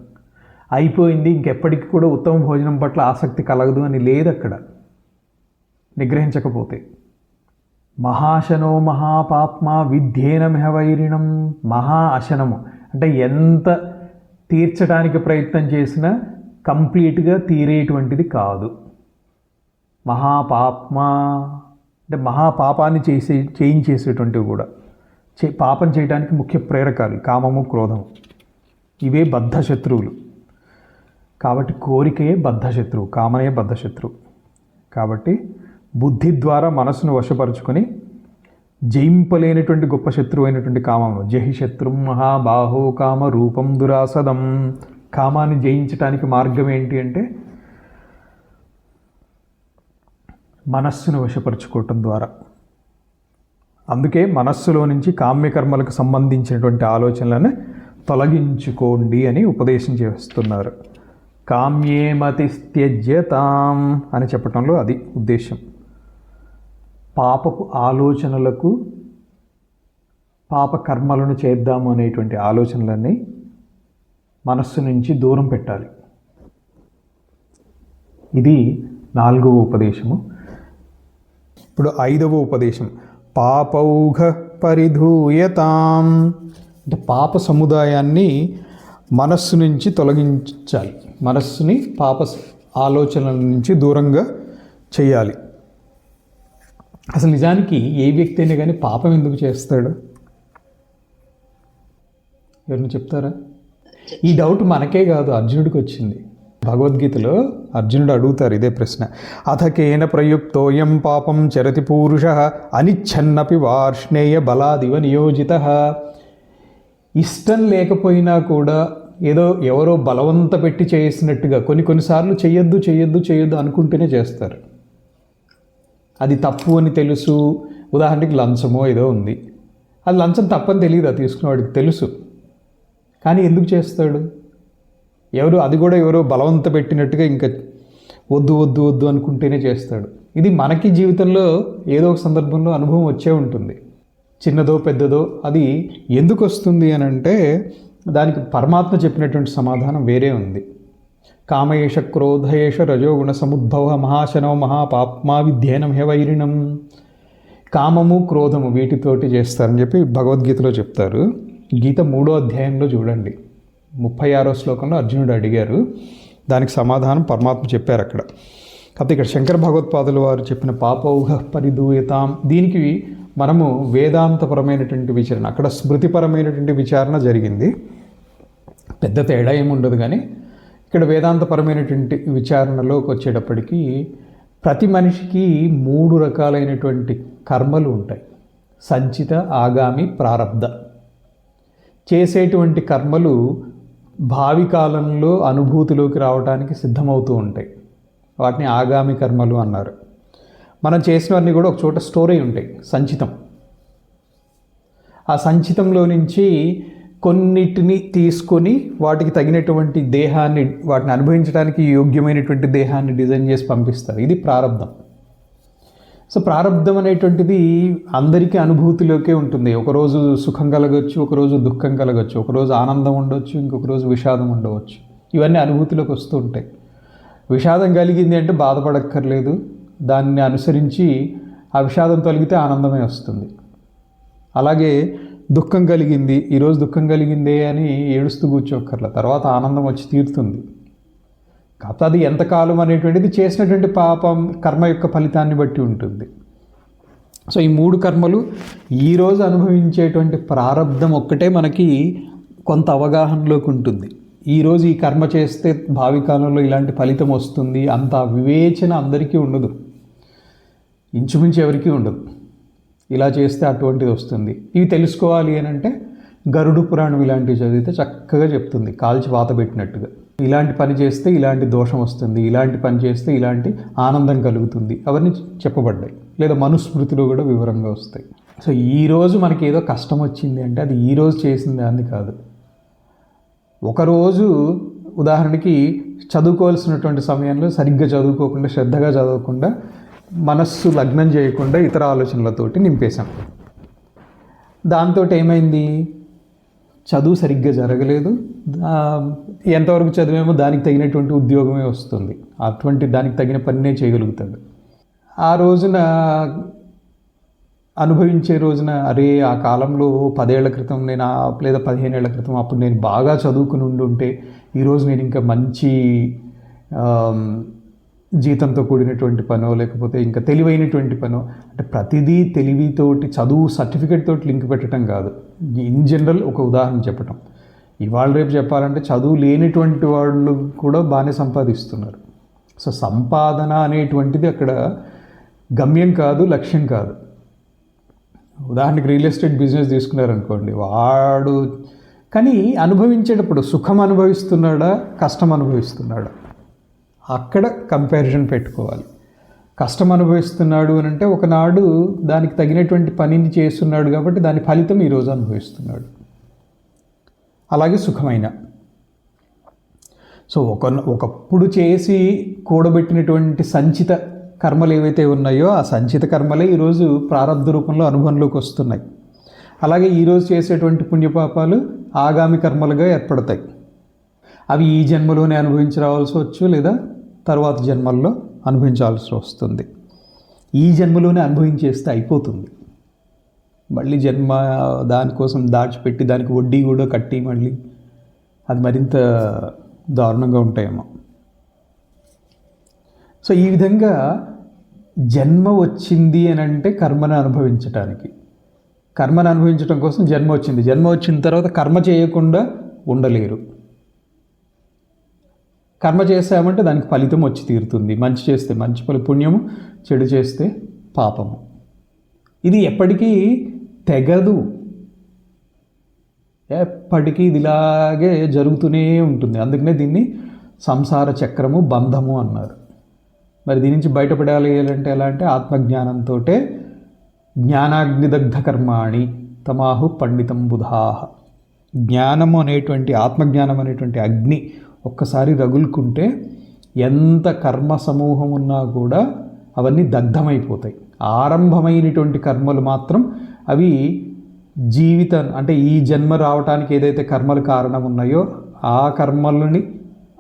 అయిపోయింది, ఇంకెప్పటికీ కూడా ఉత్తమ భోజనం పట్ల ఆసక్తి కలగదు అని లేదు అక్కడ. నిగ్రహించకపోతే మహాశనో మహాపాప్మ విద్యేన మిహవైరిణం. మహా అశనము అంటే ఎంత తీర్చడానికి ప్రయత్నం చేసినా కంప్లీట్గా తీరేటువంటిది కాదు. మహాపాప్మ అంటే మహాపాపాన్ని చేయించేసేటువంటివి కూడా. పాపం చేయడానికి ముఖ్య ప్రేరకాలు కామము, క్రోధము. ఇవే బద్ధశత్రువులు. కాబట్టి కోరికయే బద్ధశత్రువు, కామనే బద్ధశత్రువు. కాబట్టి బుద్ధి ద్వారా మనసును వశపరుచుకొని జయింపలేనటువంటి గొప్ప శత్రువు అయినటువంటి కామము. జహి శత్రుం మహాబాహో కామ రూపం దురాసదం. కామాన్ని జయించడానికి మార్గం ఏంటి అంటే మనస్సును వశపరుచుకోవటం ద్వారా. అందుకే మనస్సులో నుంచి కామ్యకర్మలకు సంబంధించినటువంటి ఆలోచనలను తొలగించుకోండి అని ఉపదేశం చేస్తున్నారు. కామ్యేమతిస్త్యజ్యతాం అని చెప్పటంలో అది ఉద్దేశం. పాపపు ఆలోచనలకు, పాప కర్మలను చేద్దాము అనేటువంటి ఆలోచనలన్నీ మనస్సు నుంచి దూరం పెట్టాలి. ఇది 4వ ఉపదేశము. ఇప్పుడు 5వ ఉపదేశం పాపౌఘ పరిధూయతాం. అంటే పాప సముదాయాన్ని మనస్సు నుంచి తొలగించాలి. మనస్సుని పాప ఆలోచనల నుంచి దూరంగా చేయాలి. అసలు నిజానికి ఏ వ్యక్తి అయినా కానీ పాపం ఎందుకు చేస్తాడు? ఎవరిని చెప్తారా? ఈ డౌట్ మనకే కాదు, అర్జునుడికి వచ్చింది. భగవద్గీతలో అర్జునుడు అడుగుతారు ఇదే ప్రశ్న. అథకేన ప్రయుక్తోయం పాపం చరతి పూరుష అనిచ్ఛన్నపి వార్ష్ణేయ బలాదివ నియోజిత. ఇష్టం లేకపోయినా కూడా ఏదో ఎవరో బలవంత పెట్టి చేసినట్టుగా కొన్నిసార్లు చెయ్యొద్దు అనుకుంటూనే చేస్తారు. అది తప్పు అని తెలుసు. ఉదాహరణకి లంచమో ఏదో ఉంది, అది లంచం తప్పని తెలియదు, అది తీసుకునేవాడికి తెలుసు, కానీ ఎందుకు చేస్తాడు? అది కూడా ఎవరో బలవంత పెట్టినట్టుగా ఇంకా వద్దు అనుకుంటేనే చేస్తాడు. ఇది మనకి జీవితంలో ఏదో ఒక సందర్భంలో అనుభవం వచ్చే ఉంటుంది, చిన్నదో పెద్దదో. అది ఎందుకు వస్తుంది అని అంటే దానికి పరమాత్మ చెప్పినటువంటి సమాధానం వేరే ఉంది. కామయేష క్రోధయేష రజోగుణ సముద్భవ మహాశనో మహాపాప్మా విధ్యేనం హెవైరిణం. కామము క్రోధము వీటితోటి చేస్తారని చెప్పి భగవద్గీతలో చెప్తారు. గీత 3వ అధ్యాయంలో చూడండి, 36వ శ్లోకంలో అర్జునుడు అడిగారు, దానికి సమాధానం పరమాత్మ చెప్పారు అక్కడ. కాకపోతే ఇక్కడ శంకర భగవత్పాదులు వారు చెప్పిన పాపౌహ పరిదూయతాం, దీనికి మనము వేదాంతపరమైనటువంటి విచారణ, అక్కడ స్మృతిపరమైనటువంటి విచారణ జరిగింది, పెద్ద తేడా ఏముండదు. కానీ ఇక్కడ వేదాంతపరమైనటువంటి విచారణలోకి వచ్చేటప్పటికి ప్రతి మనిషికి 3 రకాలైనటువంటి కర్మలు ఉంటాయి. సంచిత, ఆగామి, ప్రారబ్ధ. చేసేటువంటి కర్మలు భావి కాలంలో అనుభూతిలోకి రావడానికి సిద్ధమవుతూ ఉంటాయి. వాటిని ఆగామి కర్మలు అన్నారు. మనం చేసినవన్నీ కూడా ఒక చోట స్టోర్ అయి ఉంటాయి, సంచితం. ఆ సంచితంలో నుంచి కొన్నిటిని తీసుకొని వాటికి తగినటువంటి దేహాన్ని, వాటిని అనుభవించడానికి యోగ్యమైనటువంటి దేహాన్ని డిజైన్ చేసి పంపిస్తారు. ఇది ప్రారబ్ధం. సో ప్రారబ్ధం అనేటువంటిది అందరికీ అనుభూతిలోకే ఉంటుంది. ఒకరోజు సుఖం కలగవచ్చు, ఒకరోజు దుఃఖం కలగవచ్చు, ఒకరోజు ఆనందం ఉండవచ్చు, ఇంకొక రోజు విషాదం ఉండవచ్చు. ఇవన్నీ అనుభూతిలోకి వస్తూ ఉంటాయి. విషాదం కలిగింది అంటే బాధపడక్కర్లేదు, దాన్ని అనుసరించి ఆ విషాదం తొలగితే ఆనందమే వస్తుంది. అలాగే దుఃఖం కలిగింది, ఈరోజు దుఃఖం కలిగిందే అని ఏడుస్తూ కూర్చోక్కర్ల, తర్వాత ఆనందం వచ్చి తీరుతుంది. కాకపోతే అది ఎంతకాలం అనేటువంటిది చేసినటువంటి పాపం కర్మ యొక్క ఫలితాన్ని బట్టి ఉంటుంది. సో ఈ 3 కర్మలు ఈరోజు అనుభవించేటువంటి ప్రారబ్ధం ఒక్కటే మనకి కొంత అవగాహనలోకి ఉంటుంది. ఈరోజు ఈ కర్మ చేస్తే భావి కాలంలో ఇలాంటి ఫలితం వస్తుంది అంత వివేచన అందరికీ ఉండదు, ఇంచుమించు ఎవరికీ ఉండదు. ఇలా చేస్తే అటువంటిది వస్తుంది. ఇవి తెలుసుకోవాలి అని అంటే గరుడు పురాణం ఇలాంటివి చదివితే చక్కగా చెప్తుంది, కాల్చి వాత పెట్టినట్టుగా. ఇలాంటి పని చేస్తే ఇలాంటి దోషం వస్తుంది, ఇలాంటి పని చేస్తే ఇలాంటి ఆనందం కలుగుతుంది, అవన్నీ చెప్పబడ్డాయి. లేదా మనుస్మృతిలో కూడా వివరంగా వస్తాయి. సో ఈరోజు మనకి ఏదో కష్టం వచ్చింది అంటే అది ఈరోజు చేసింది అని కాదు. ఒకరోజు ఉదాహరణకి చదువుకోవాల్సినటువంటి సమయంలో సరిగ్గా చదువుకోకుండా, శ్రద్ధగా చదవకుండా, మనస్సు లగ్నం చేయకుండా ఇతర ఆలోచనలతోటి నింపేశాం. దాంతో ఏమైంది, చదువు సరిగ్గా జరగలేదు. ఎంతవరకు చదివేమో దానికి తగినటువంటి ఉద్యోగమే వస్తుంది, అటువంటి దానికి తగిన పనినే చేయగలుగుతాడు. ఆ రోజున అనుభవించే రోజున అరే ఆ కాలంలో 10 ఏళ్ల క్రితం నేను లేదా 15 ఏళ్ల క్రితం అప్పుడు నేను బాగా చదువుకుని ఉండుంటే ఈరోజు నేను ఇంకా మంచి జీతంతో కూడినటువంటి పనో లేకపోతే ఇంకా తెలివైనటువంటి పనో, అంటే ప్రతిదీ తెలివితోటి చదువు సర్టిఫికేట్ తోటి లింక్ పెట్టడం కాదు, ఇన్ జనరల్ ఒక ఉదాహరణ చెప్పటం. ఇవాళ రేపు చెప్పాలంటే చదువు లేనిటువంటి వాళ్ళు కూడా బాగానే సంపాదిస్తున్నారు. సో సంపాదన అనేటువంటిది అక్కడ గమ్యం కాదు, లక్ష్యం కాదు. ఉదాహరణకి రియల్ ఎస్టేట్ బిజినెస్ తీసుకున్నారనుకోండి, వాడు కానీ అనుభవించేటప్పుడు సుఖం అనుభవిస్తున్నాడా, కష్టం అనుభవిస్తున్నాడా, అక్కడ కంపారిజన్ పెట్టుకోవాలి. కష్టం అనుభవిస్తున్నాడు అని అంటే ఒకనాడు దానికి తగినటువంటి పనిని చేస్తున్నాడు కాబట్టి దాని ఫలితం ఈరోజు అనుభవిస్తున్నాడు. అలాగే సుఖమైన సో ఒకప్పుడు చేసి కూడబెట్టినటువంటి సంచిత కర్మలు ఏవైతే ఉన్నాయో ఆ సంచిత కర్మలే ఈరోజు ప్రారబ్ధ రూపంలో అనుభవంలోకి వస్తున్నాయి. అలాగే ఈరోజు చేసేటువంటి పుణ్యపాపాలు ఆగామి కర్మలుగా ఏర్పడతాయి. అవి ఈ జన్మలోనే అనుభవించి రావాల్సి వచ్చు, లేదా తర్వాత జన్మల్లో అనుభవించాల్సి వస్తుంది. ఈ జన్మలోనే అనుభవించేస్తే అయిపోతుంది, మళ్ళీ జన్మ దానికోసం దాచిపెట్టి దానికి వడ్డీ కూడా కట్టి మళ్ళీ అది మరింత దారుణంగా ఉంటాయేమో. సో ఈ విధంగా జన్మ వచ్చింది అని అంటే కర్మను అనుభవించటానికి, కర్మను అనుభవించడం కోసం జన్మ వచ్చింది. జన్మ వచ్చిన తర్వాత కర్మ చేయకుండా ఉండలేరు. కర్మ చేసామంటే దానికి ఫలితం వచ్చి తీరుతుంది. మంచి చేస్తే మంచి పుణ్యము, చెడు చేస్తే పాపము. ఇది ఎప్పటికీ తెగదు, ఎప్పటికీ ఇది ఇలాగే జరుగుతూనే ఉంటుంది. అందుకనే దీన్ని సంసార చక్రము, బంధము అన్నారు. మరి దీని నుంచి బయటపడాలి అంటే ఎలా అంటే ఆత్మజ్ఞానంతో జ్ఞానాగ్నిదగ్ధ కర్మాణి తమాహు పండితం బుధాహ. జ్ఞానము అనేటువంటి ఆత్మజ్ఞానం అనేటువంటి అగ్ని ఒక్కసారి రగులుకుంటే ఎంత కర్మ సమూహం ఉన్నా కూడా అవన్నీ దగ్ధమైపోతాయి. ఆరంభమైనటువంటి కర్మలు మాత్రం అవి జీవితం అంటే ఈ జన్మ రావటానికి ఏదైతే కర్మలు కారణం ఉన్నాయో ఆ కర్మలని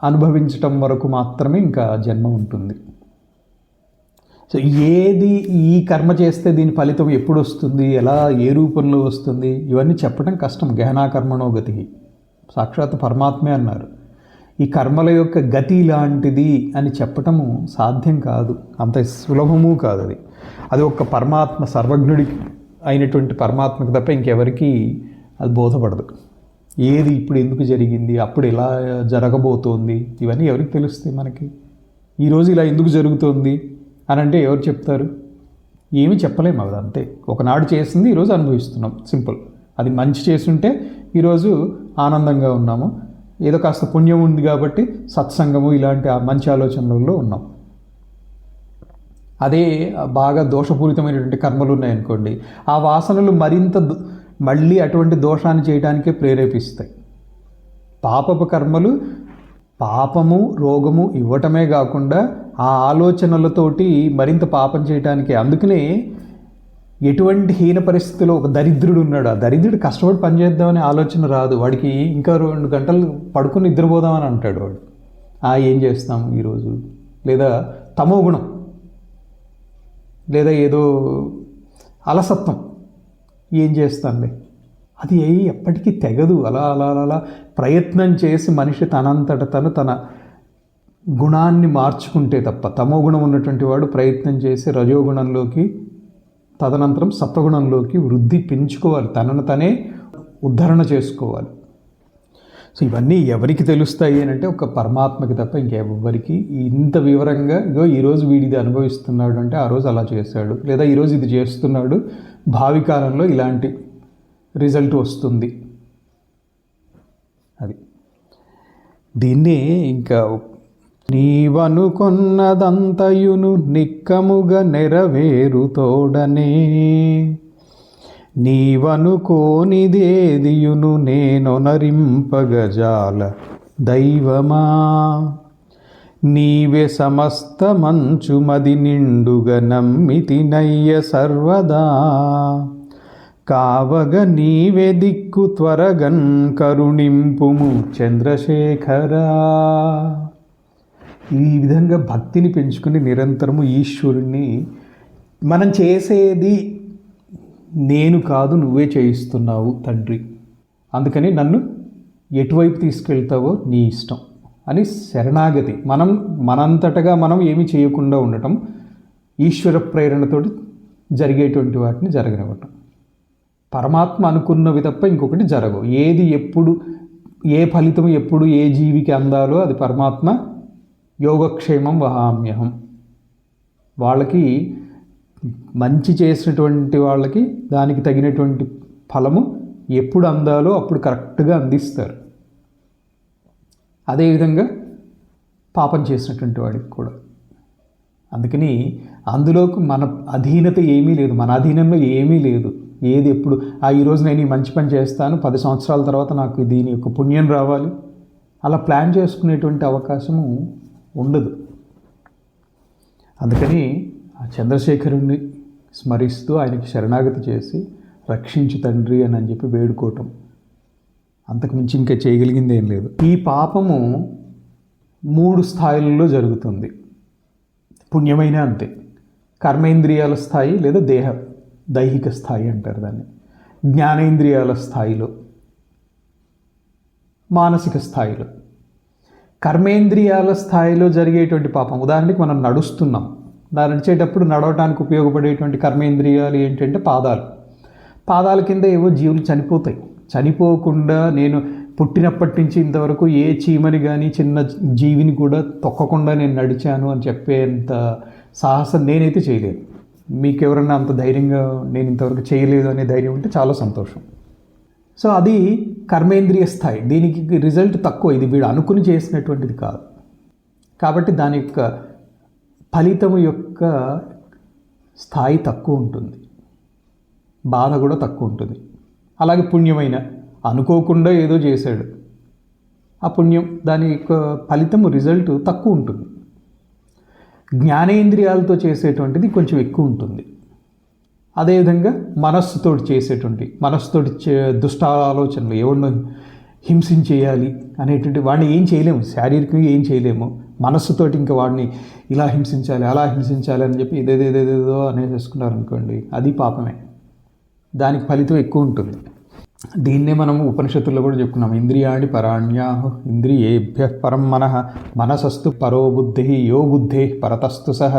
అనుభవించటం వరకు మాత్రమే ఇంకా జన్మ ఉంటుంది. సో ఏది ఈ కర్మ చేస్తే దీని ఫలితం ఎప్పుడు వస్తుంది, ఎలా ఏ రూపంలో వస్తుంది, ఇవన్నీ చెప్పడం కష్టం. గహనా కర్మణో గతి, సాక్షాత్ పరమాత్మే అన్నారు. ఈ కర్మల యొక్క గతి లాంటిది అని చెప్పటము సాధ్యం కాదు, అంత సులభము కాదు. అది ఒక్క పరమాత్మ, సర్వజ్ఞుడికి అయినటువంటి పరమాత్మకు తప్ప ఇంకెవరికి అది బోధపడదు. ఏది ఇప్పుడు ఎందుకు జరిగింది, అప్పుడు ఎలా జరగబోతోంది, ఇవన్నీ ఎవరికి తెలుస్తాయి మనకి? ఈరోజు ఇలా ఎందుకు జరుగుతోంది అని అంటే ఎవరు చెప్తారు? ఏమీ చెప్పలేము. అది అంతే, ఒకనాడు చేసింది ఈరోజు అనుభవిస్తున్నాం, సింపుల్. అది మంచి చేస్తుంటే ఈరోజు ఆనందంగా ఉన్నాము, ఏదో కాస్త పుణ్యం ఉంది కాబట్టి సత్సంగము ఇలాంటి మంచి ఆలోచనలలో ఉన్నాం. అదే బాగా దోషపూరితమైనటువంటి కర్మలు ఉన్నాయనుకోండి, ఆ వాసనలు మరింత మళ్ళీ అటువంటి దోషాన్ని చేయడానికే ప్రేరేపిస్తాయి. పాపపు కర్మలు పాపము రోగము ఇవ్వటమే కాకుండా ఆ ఆలోచనలతోటి మరింత పాపం చేయటానికే. అందుకనే ఎటువంటి హీన పరిస్థితిలో ఒక దరిద్రుడు ఉన్నాడు, ఆ దరిద్రుడు కష్టపడి పనిచేద్దామనే ఆలోచన రాదు వాడికి. ఇంకా 2 గంటలు పడుకుని నిద్రపోదామని అంటాడు వాడు. ఏం చేస్తాం ఈరోజు, లేదా తమో గుణం, లేదా ఏదో అలసత్వం, ఏం చేస్తానులే, అది ఎప్పటికీ తెగదు. అలా అలా అలా ప్రయత్నం చేసి మనిషి తనంతట తన గుణాన్ని మార్చుకుంటే తప్ప, తమో గుణం ఉన్నటువంటి వాడు ప్రయత్నం చేసి రజోగుణంలోకి, తదనంతరం సత్వగుణంలోకి వృద్ధి పెంచుకోవాలి, తనను తనే ఉద్ధరణ చేసుకోవాలి. సో ఇవన్నీ ఎవరికి తెలుస్తాయి అని అంటే ఒక పరమాత్మకి తప్ప ఇంకెవ్వరికి. ఇంత వివరంగా ఇగో ఈరోజు వీడిది అనుభవిస్తున్నాడు అంటే ఆ రోజు అలా చేశాడు, లేదా ఈరోజు ఇది చేస్తున్నాడు, భావి కాలంలో ఇలాంటి రిజల్ట్ వస్తుంది. అది దీన్నే ఇంకా నీవనుకొన్నదంతయును నిక్కముగా నెరవేరుతోడనే, నీవనుకోనిదేదియును నేనొనరింపగజాల దైవమా, నీవే సమస్త మంచుమది నిండుగా నమ్మితినయ్య సర్వదా, కావగ నీవే దిక్కు త్వరగన్ కరుణింపుము చంద్రశేఖరా. ఈ విధంగా భక్తిని పెంచుకుని నిరంతరము ఈశ్వరుణ్ణి, మనం చేసేది నేను కాదు నువ్వే చేయిస్తున్నావు తండ్రి, అందుకని నన్ను ఎటువైపు తీసుకెళ్తావో నీ ఇష్టం అని శరణాగతి. మనంతటగా మనం ఏమీ చేయకుండా ఉండటం, ఈశ్వర ప్రేరణతోటి జరిగేటువంటి వాటిని జరగనివ్వటం. పరమాత్మ అనుకున్నవి తప్ప ఇంకొకటి జరగవు. ఏది ఎప్పుడు ఏ ఫలితం ఎప్పుడు ఏ జీవికి అందాలో అది పరమాత్మ యోగక్షేమం వహామ్యహం. వాళ్ళకి మంచి చేసినటువంటి వాళ్ళకి దానికి తగినటువంటి ఫలము ఎప్పుడు అందాలో అప్పుడు కరెక్ట్గా అందిస్తారు. అదేవిధంగా పాపం చేసినటువంటి వాడికి కూడా. అందుకని అందులోకి మన అధీనత ఏమీ లేదు, మన అధీనంలో ఏమీ లేదు. ఏది ఎప్పుడు ఈరోజు నేను ఈ మంచి పని చేస్తాను, 10 సంవత్సరాల తర్వాత నాకు దీని యొక్క పుణ్యం రావాలి, అలా ప్లాన్ చేసుకునేటువంటి అవకాశము ఉండదు. అందుకని ఆ చంద్రశేఖరుణ్ణి స్మరిస్తూ ఆయనకి శరణాగతి చేసి రక్షించు తండ్రి అని చెప్పి వేడుకోవటం, అంతకుమించి ఇంకా చేయగలిగింది ఏం లేదు. ఈ పాపము 3 స్థాయిలలో జరుగుతుంది. పుణ్యమైన అంతే, కర్మేంద్రియాల స్థాయి లేదా దైహిక స్థాయి అంటారు దాన్ని, జ్ఞానేంద్రియాల స్థాయిలో, మానసిక స్థాయిలో. కర్మేంద్రియాల స్థాయిలో జరిగేటువంటి పాపం, ఉదాహరణకి మనం నడుస్తున్నాం, నడిచేటప్పుడు నడవటానికి ఉపయోగపడేటువంటి కర్మేంద్రియాలు ఏంటంటే పాదాల కింద ఏవో జీవులు చనిపోతాయి. చనిపోకుండా నేను పుట్టినప్పటి నుంచి ఇంతవరకు ఏ చీమని కానీ చిన్న జీవిని కూడా తొక్కకుండా నేను నడిచాను అని చెప్పేంత సాహసం నేనైతే చేయలేదు. మీకు ఎవరన్నా అంత ధైర్యంగా నేను ఇంతవరకు చేయలేదు అనే ధైర్యం ఉంటే చాలా సంతోషం. సో అది కర్మేంద్రియ స్థాయి, దీనికి రిజల్ట్ తక్కువ, ఇది వీడు అనుకుని చేసినటువంటిది కాదు. కాబట్టి దాని యొక్క ఫలితం యొక్క స్థాయి తక్కువ ఉంటుంది, బాధ కూడా తక్కువ ఉంటుంది. అలాగే పుణ్యమైన అనుకోకుండా ఏదో చేశాడు, ఆ పుణ్యం దాని యొక్క ఫలితం రిజల్ట్ తక్కువ ఉంటుంది. జ్ఞానేంద్రియాలతో చేసేటువంటిది కొంచెం ఎక్కువ ఉంటుంది. అదేవిధంగా మనస్సుతోటి చేసేటువంటి మనస్సుతోటి దుష్ట ఆలోచనలు, ఎవరినో హింసించేయాలి అనేటువంటి వాడిని ఏం చేయలేము, శారీరకంగా ఏం చేయలేము. మనస్సుతోటి ఇంకా వాడిని ఇలా హింసించాలి అలా హింసించాలి అని చెప్పి ఇదేదేదేదో అనేసేసుకున్నారు అనుకోండి, అది పాపమే. దానికి ఫలితం ఎక్కువ ఉంటుంది. దీన్నే మనం ఉపనిషత్తుల్లో కూడా చెప్పుకున్నాం. ఇంద్రియాణి పరాణ్యాహు ఇంద్రియేభ్య పరం మనః మనసస్తు పరో బుద్ధి యో బుద్ధి పరతస్తు సహ.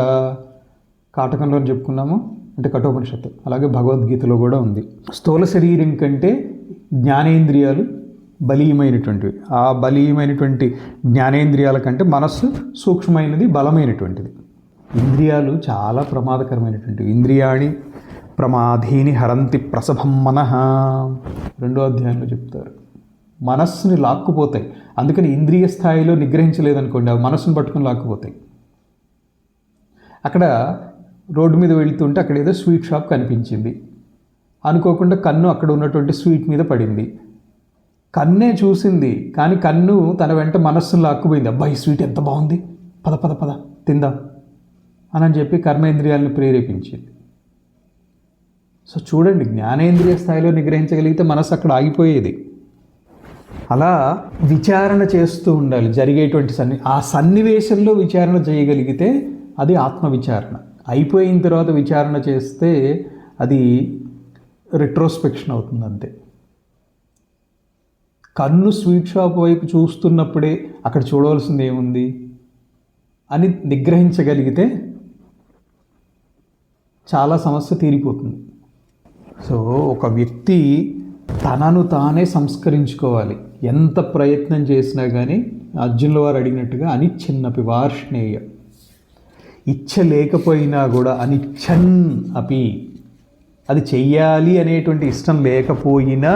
కాటకంలో చెప్పుకున్నాము, అంటే కఠోపనిషత్తు. అలాగే భగవద్గీతలో కూడా ఉంది. స్థూల శరీరం కంటే జ్ఞానేంద్రియాలు బలీయమైనటువంటివి. ఆ బలీయమైనటువంటి జ్ఞానేంద్రియాల కంటే మనస్సు సూక్ష్మమైనది, బలమైనటువంటిది. ఇంద్రియాలు చాలా ప్రమాదకరమైనటువంటివి. ఇంద్రియాణి ప్రమాధీని హరంతి ప్రసభం మనః, 2వ అధ్యాయంలో చెప్తారు. మనస్సుని లాక్కుపోతాయి. అందుకని ఇంద్రియ స్థాయిలో నిగ్రహించలేదనుకోండి, అవి మనస్సును పట్టుకుని లాక్కుపోతాయి. అక్కడ రోడ్డు మీద వెళుతుంటే అక్కడ ఏదో స్వీట్ షాప్ కనిపించింది. అనుకోకుండా కన్ను అక్కడ ఉన్నటువంటి స్వీట్ మీద పడింది. కన్నే చూసింది, కానీ కన్ను తన వెంట మనస్సును లాక్కుపోయింది. అబ్బాయి స్వీట్ ఎంత బాగుంది, పద పద పద తిందాం అని చెప్పి కర్మేంద్రియాలను ప్రేరేపించింది. సో చూడండి, జ్ఞానేంద్రియ స్థాయిలో నిగ్రహించగలిగితే మనసు అక్కడ ఆగిపోయేది. అలా విచారణ చేస్తూ ఉండాలి జరిగేటువంటి ఆ సన్నివేశంలో విచారణ చేయగలిగితే అది ఆత్మవిచారణ. అయిపోయిన తర్వాత విచారణ చేస్తే అది రెట్రోస్పెక్షన్ అవుతుంది అంతే. కన్ను స్వీట్ షాప్ వైపు చూస్తున్నప్పుడే అక్కడ చూడవలసింది ఏముంది అని నిగ్రహించగలిగితే చాలా సమస్య తీరిపోతుంది. సో ఒక వ్యక్తి తనను తానే సంస్కరించుకోవాలి. ఎంత ప్రయత్నం చేసినా కానీ అర్జునుల వారు అడిగినట్టుగా అనిచ్ఛన్నపి వార్ష్ణేయ, ఇచ్చ లేకపోయినా కూడా అనిచ్ఛన్ అపి, అది చెయ్యాలి అనేటువంటి ఇష్టం లేకపోయినా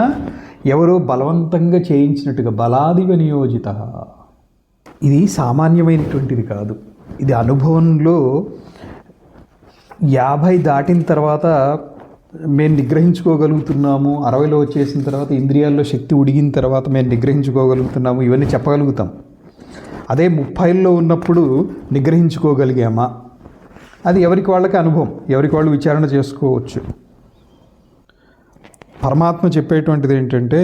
ఎవరో బలవంతంగా చేయించినట్టుగా బలాదివ నియోజిత. ఇది సామాన్యమైనటువంటిది కాదు. ఇది అనుభవంలో 50 దాటిన తర్వాత మేము నిగ్రహించుకోగలుగుతున్నాము, 60లో వచ్చేసిన తర్వాత ఇంద్రియాల్లో శక్తి ఉడిగిన తర్వాత మేము నిగ్రహించుకోగలుగుతున్నాము, ఇవన్నీ చెప్పగలుగుతాం. అదే 30లో ఉన్నప్పుడు నిగ్రహించుకోగలిగామా, అది ఎవరికి వాళ్ళకి అనుభవం, ఎవరికి వాళ్ళు విచారణ చేసుకోవచ్చు. పరమాత్మ చెప్పేటువంటిది ఏంటంటే,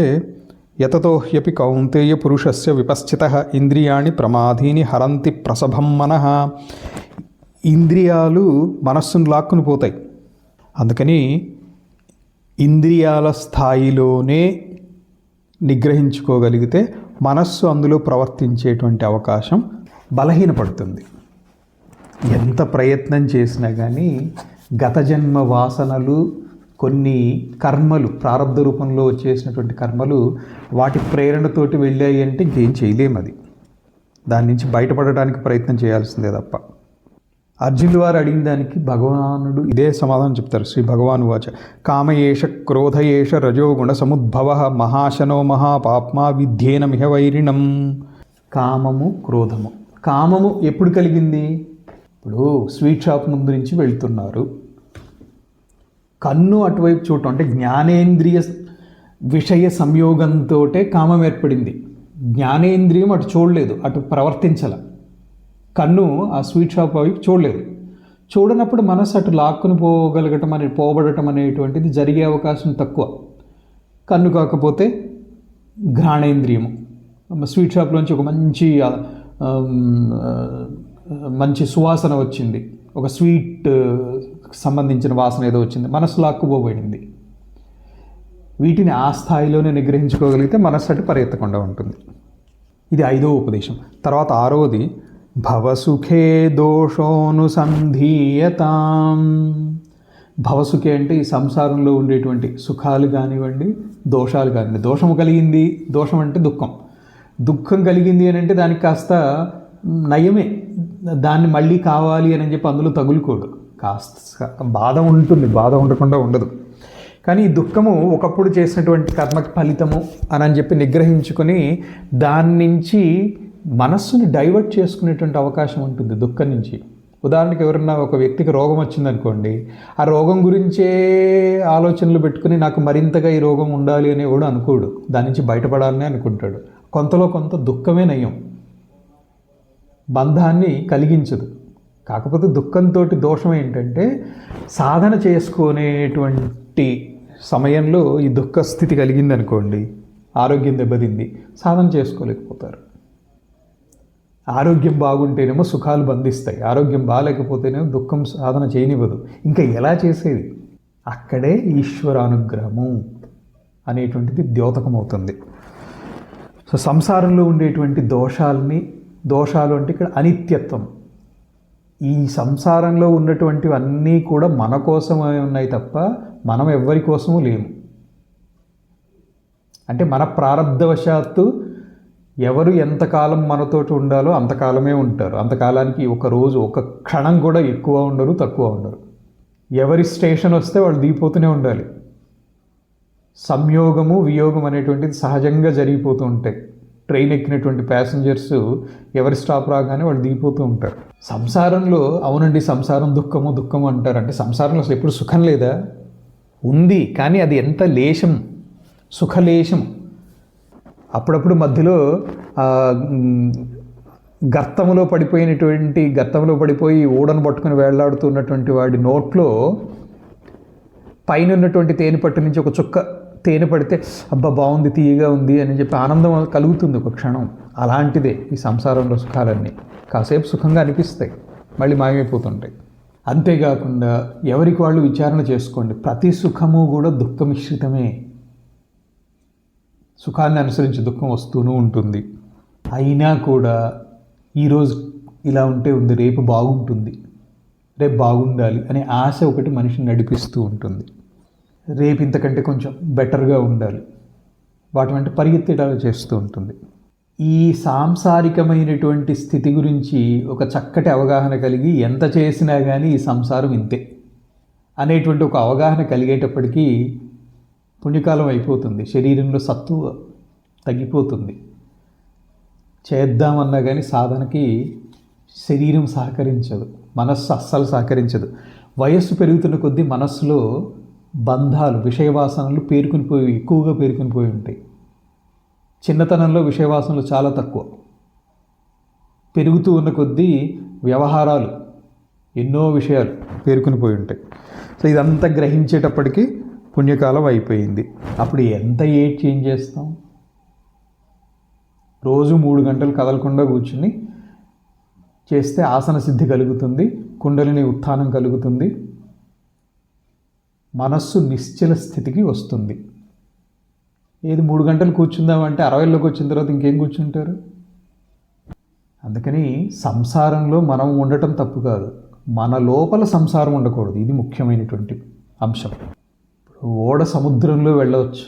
యతతో హ్యపి కౌంతేయ పురుషస్య విపశ్చితః ఇంద్రియాణి ప్రమాధీని హరంతి ప్రసభం మనః. ఇంద్రియాలు మనస్సును లాక్కుని పోతాయి. అందుకని ఇంద్రియాల స్థాయిలోనే నిగ్రహించుకోగలిగితే మనస్సు అందులో ప్రవర్తించేటువంటి అవకాశం బలహీనపడుతుంది. ఎంత ప్రయత్నం చేసినా కానీ గత జన్మ వాసనలు, కొన్ని కర్మలు, ప్రారంభ రూపంలో వచ్చేసినటువంటి కర్మలు వాటి ప్రేరణతోటి వెళ్ళాయి అంటే ఇంకేం చేయలేము. అది దాని నుంచి బయటపడడానికి ప్రయత్నం చేయాల్సిందే తప్ప. అర్జునుల వారు అడిగిన దానికి భగవానుడు ఇదే సమాధానం చెప్తారు. శ్రీ భగవాను వాచ కామయేష క్రోధయేష రజోగుణ సముద్భవ మహాశనో మహాపాప్మా విద్యేనమిహ వైరిణం. కామము, క్రోధము. కామము ఎప్పుడు కలిగింది? ఇప్పుడు స్వీట్ షాప్ ముందు నుంచి వెళ్తున్నారు, కన్ను అటువైపు చూడటం, అంటే జ్ఞానేంద్రియ విషయ సంయోగంతో కామం ఏర్పడింది. జ్ఞానేంద్రియం అటు చూడలేదు, అటు ప్రవర్తించాల. కన్ను ఆ స్వీట్ షాప్ వైపు చూడలేదు. చూడనప్పుడు మనసు అటు లాక్కుని పోబడటం అనేటువంటిది జరిగే అవకాశం తక్కువ. కన్ను కాకపోతే ఘ్రాణేంద్రియము, స్వీట్ షాప్లోంచి ఒక మంచి సువాసన వచ్చింది, ఒక స్వీట్ సంబంధించిన వాసన ఏదో వచ్చింది, మనసు లాక్కుపోబడింది. వీటిని ఆ స్థాయిలోనే నిగ్రహించుకోగలిగితే మనస్సు అటు పరిగెత్తకుండా ఉంటుంది. ఇది 5వ ఉపదేశం. తర్వాత 6వది భవసుఖే దోషోనుసంధీయతాం. భవసుఖే అంటే ఈ సంసారంలో ఉండేటువంటి సుఖాలు కానివ్వండి, దోషాలు కానివ్వండి. దోషము కలిగింది, దోషం అంటే దుఃఖం. దుఃఖం కలిగింది అని అంటే దానికి కాస్త నయమే, దాన్ని మళ్ళీ కావాలి అని చెప్పి అందులో తగులుకోడు. కాస్త బాధ ఉంటుంది, బాధ ఉండకుండా ఉండదు. కానీ ఈ దుఃఖము ఒకప్పుడు చేసినటువంటి కర్మకి ఫలితము అని చెప్పి నిగ్రహించుకొని దాని నుంచి మనస్సుని డైవర్ట్ చేసుకునేటువంటి అవకాశం ఉంటుంది దుఃఖం నుంచి. ఉదాహరణకి ఎవరన్నా ఒక వ్యక్తికి రోగం వచ్చిందనుకోండి, ఆ రోగం గురించే ఆలోచనలు పెట్టుకుని నాకు మరింతగా ఈ రోగం ఉండాలి అనేవాడు అనుకోడు, దాని నుంచి బయటపడాలని అనుకుంటాడు. కొంతలో కొంత దుఃఖమే నయం, బంధాన్ని కలిగించదు. కాకపోతే దుఃఖంతో దోషం ఏంటంటే సాధన చేసుకునేటువంటి సమయంలో ఈ దుఃఖ స్థితి కలిగిందనుకోండి, ఆరోగ్యం దెబ్బతింది, సాధన చేసుకోలేకపోతారు. ఆరోగ్యం బాగుంటేనేమో సుఖాలు బంధిస్తాయి, ఆరోగ్యం బాగాలేకపోతేనేమో దుఃఖం సాధన చేయనివ్వదు. ఇంకా ఎలా చేసేది? అక్కడే ఈశ్వరానుగ్రహము అనేటువంటిది ద్యోతకమవుతుంది. సో సంసారంలో ఉండేటువంటి దోషాలు అంటే ఇక్కడ అనిత్యత్వం. ఈ సంసారంలో ఉన్నటువంటివన్నీ కూడా మన కోసమే ఉన్నాయి తప్ప మనం ఎవ్వరి కోసము లేము. అంటే మన ప్రారబ్ధవశాత్తు ఎవరు ఎంతకాలం మనతోటి ఉండాలో అంతకాలమే ఉంటారు. అంతకాలానికి ఒక రోజు ఒక క్షణం కూడా ఎక్కువ ఉండరు, తక్కువ ఉండరు. ఎవరి స్టేషన్ వస్తే వాళ్ళు దిగిపోతూనే ఉండాలి. సంయోగము వియోగం అనేటువంటిది సహజంగా జరిగిపోతూ ఉంటాయి. ట్రైన్ ఎక్కినటువంటి ప్యాసింజర్స్ ఎవరి స్టాప్ రాగానే వాళ్ళు దిగిపోతూ ఉంటారు. సంసారంలో అవునండి సంసారం దుఃఖము అంటారు. అంటే సంసారంలో అసలు ఎప్పుడు సుఖం లేదా? ఉంది, కానీ అది ఎంత లేశం, సుఖలేశం. అప్పుడప్పుడు మధ్యలో గర్తంలో పడిపోయి ఊడను పట్టుకుని వేళ్లాడుతున్నటువంటి వాడి నోట్లో పైన ఉన్నటువంటి తేనె పట్టు నుంచి ఒక చుక్క తేనె పడితే అబ్బా బాగుంది, తీయగా ఉంది అని చెప్పి ఆనందం కలుగుతుంది ఒక క్షణం. అలాంటిదే ఈ సంసారంలో సుఖాలన్నీ. కాసేపు సుఖంగా అనిపిస్తాయి, మళ్ళీ మాయమైపోతుంటాయి. అంతేకాకుండా ఎవరికి వాళ్ళు విచారణ చేసుకోండి, ప్రతి సుఖము కూడా దుఃఖ మిశ్రితమే. సుఖాన్ని అనుసరించి దుఃఖం వస్తూనే ఉంటుంది. అయినా కూడా ఈరోజు ఇలా ఉంటే ఉంది, రేపు బాగుంటుంది, రేపు బాగుండాలి అనే ఆశ ఒకటి మనిషిని నడిపిస్తూ ఉంటుంది. రేపు ఇంతకంటే కొంచెం బెటర్గా ఉండాలి, వాటి వెంట పరిగెత్తేటాలు చేస్తూ ఉంటుంది. ఈ సాంసారికమైనటువంటి స్థితి గురించి ఒక చక్కటి అవగాహన కలిగి ఎంత చేసినా కానీ ఈ సంసారం ఇంతే అనేటువంటి ఒక అవగాహన కలిగేటప్పటికీ పుణ్యకాలం అయిపోతుంది. శరీరంలో సత్తువ తగ్గిపోతుంది. చేద్దామన్నా కానీ సాధనకి శరీరం సహకరించదు, మనస్సు అస్సలు సహకరించదు. వయస్సు పెరుగుతున్న కొద్దీ మనస్సులో బంధాలు, విషయవాసనలు ఎక్కువగా పేరుకునిపోయి ఉంటాయి. చిన్నతనంలో విషయవాసనలు చాలా తక్కువ. పెరుగుతూ ఉన్న కొద్దీ వ్యవహారాలు, ఎన్నో విషయాలు పేరుకునిపోయి ఉంటాయి. సో ఇదంతా గ్రహించేటప్పటికీ పుణ్యకాలం అయిపోయింది. అప్పుడు ఎంత ఏడ్ చేంజ్ చేస్తాం? రోజు 3 గంటలు కదలకుండా కూర్చుని చేస్తే ఆసన సిద్ధి కలుగుతుంది, కుండలిని ఉత్థానం కలుగుతుంది, మనస్సు నిశ్చల స్థితికి వస్తుంది. ఏది 3 గంటలు కూర్చుందామంటే 60లోకి వచ్చిన తర్వాత ఇంకేం కూర్చుంటారు? అందుకని సంసారంలో మనం ఉండటం తప్పు కాదు, మన లోపల సంసారం ఉండకూడదు. ఇది ముఖ్యమైనటువంటి అంశం. ఓడ సముద్రంలో వెళ్ళవచ్చు,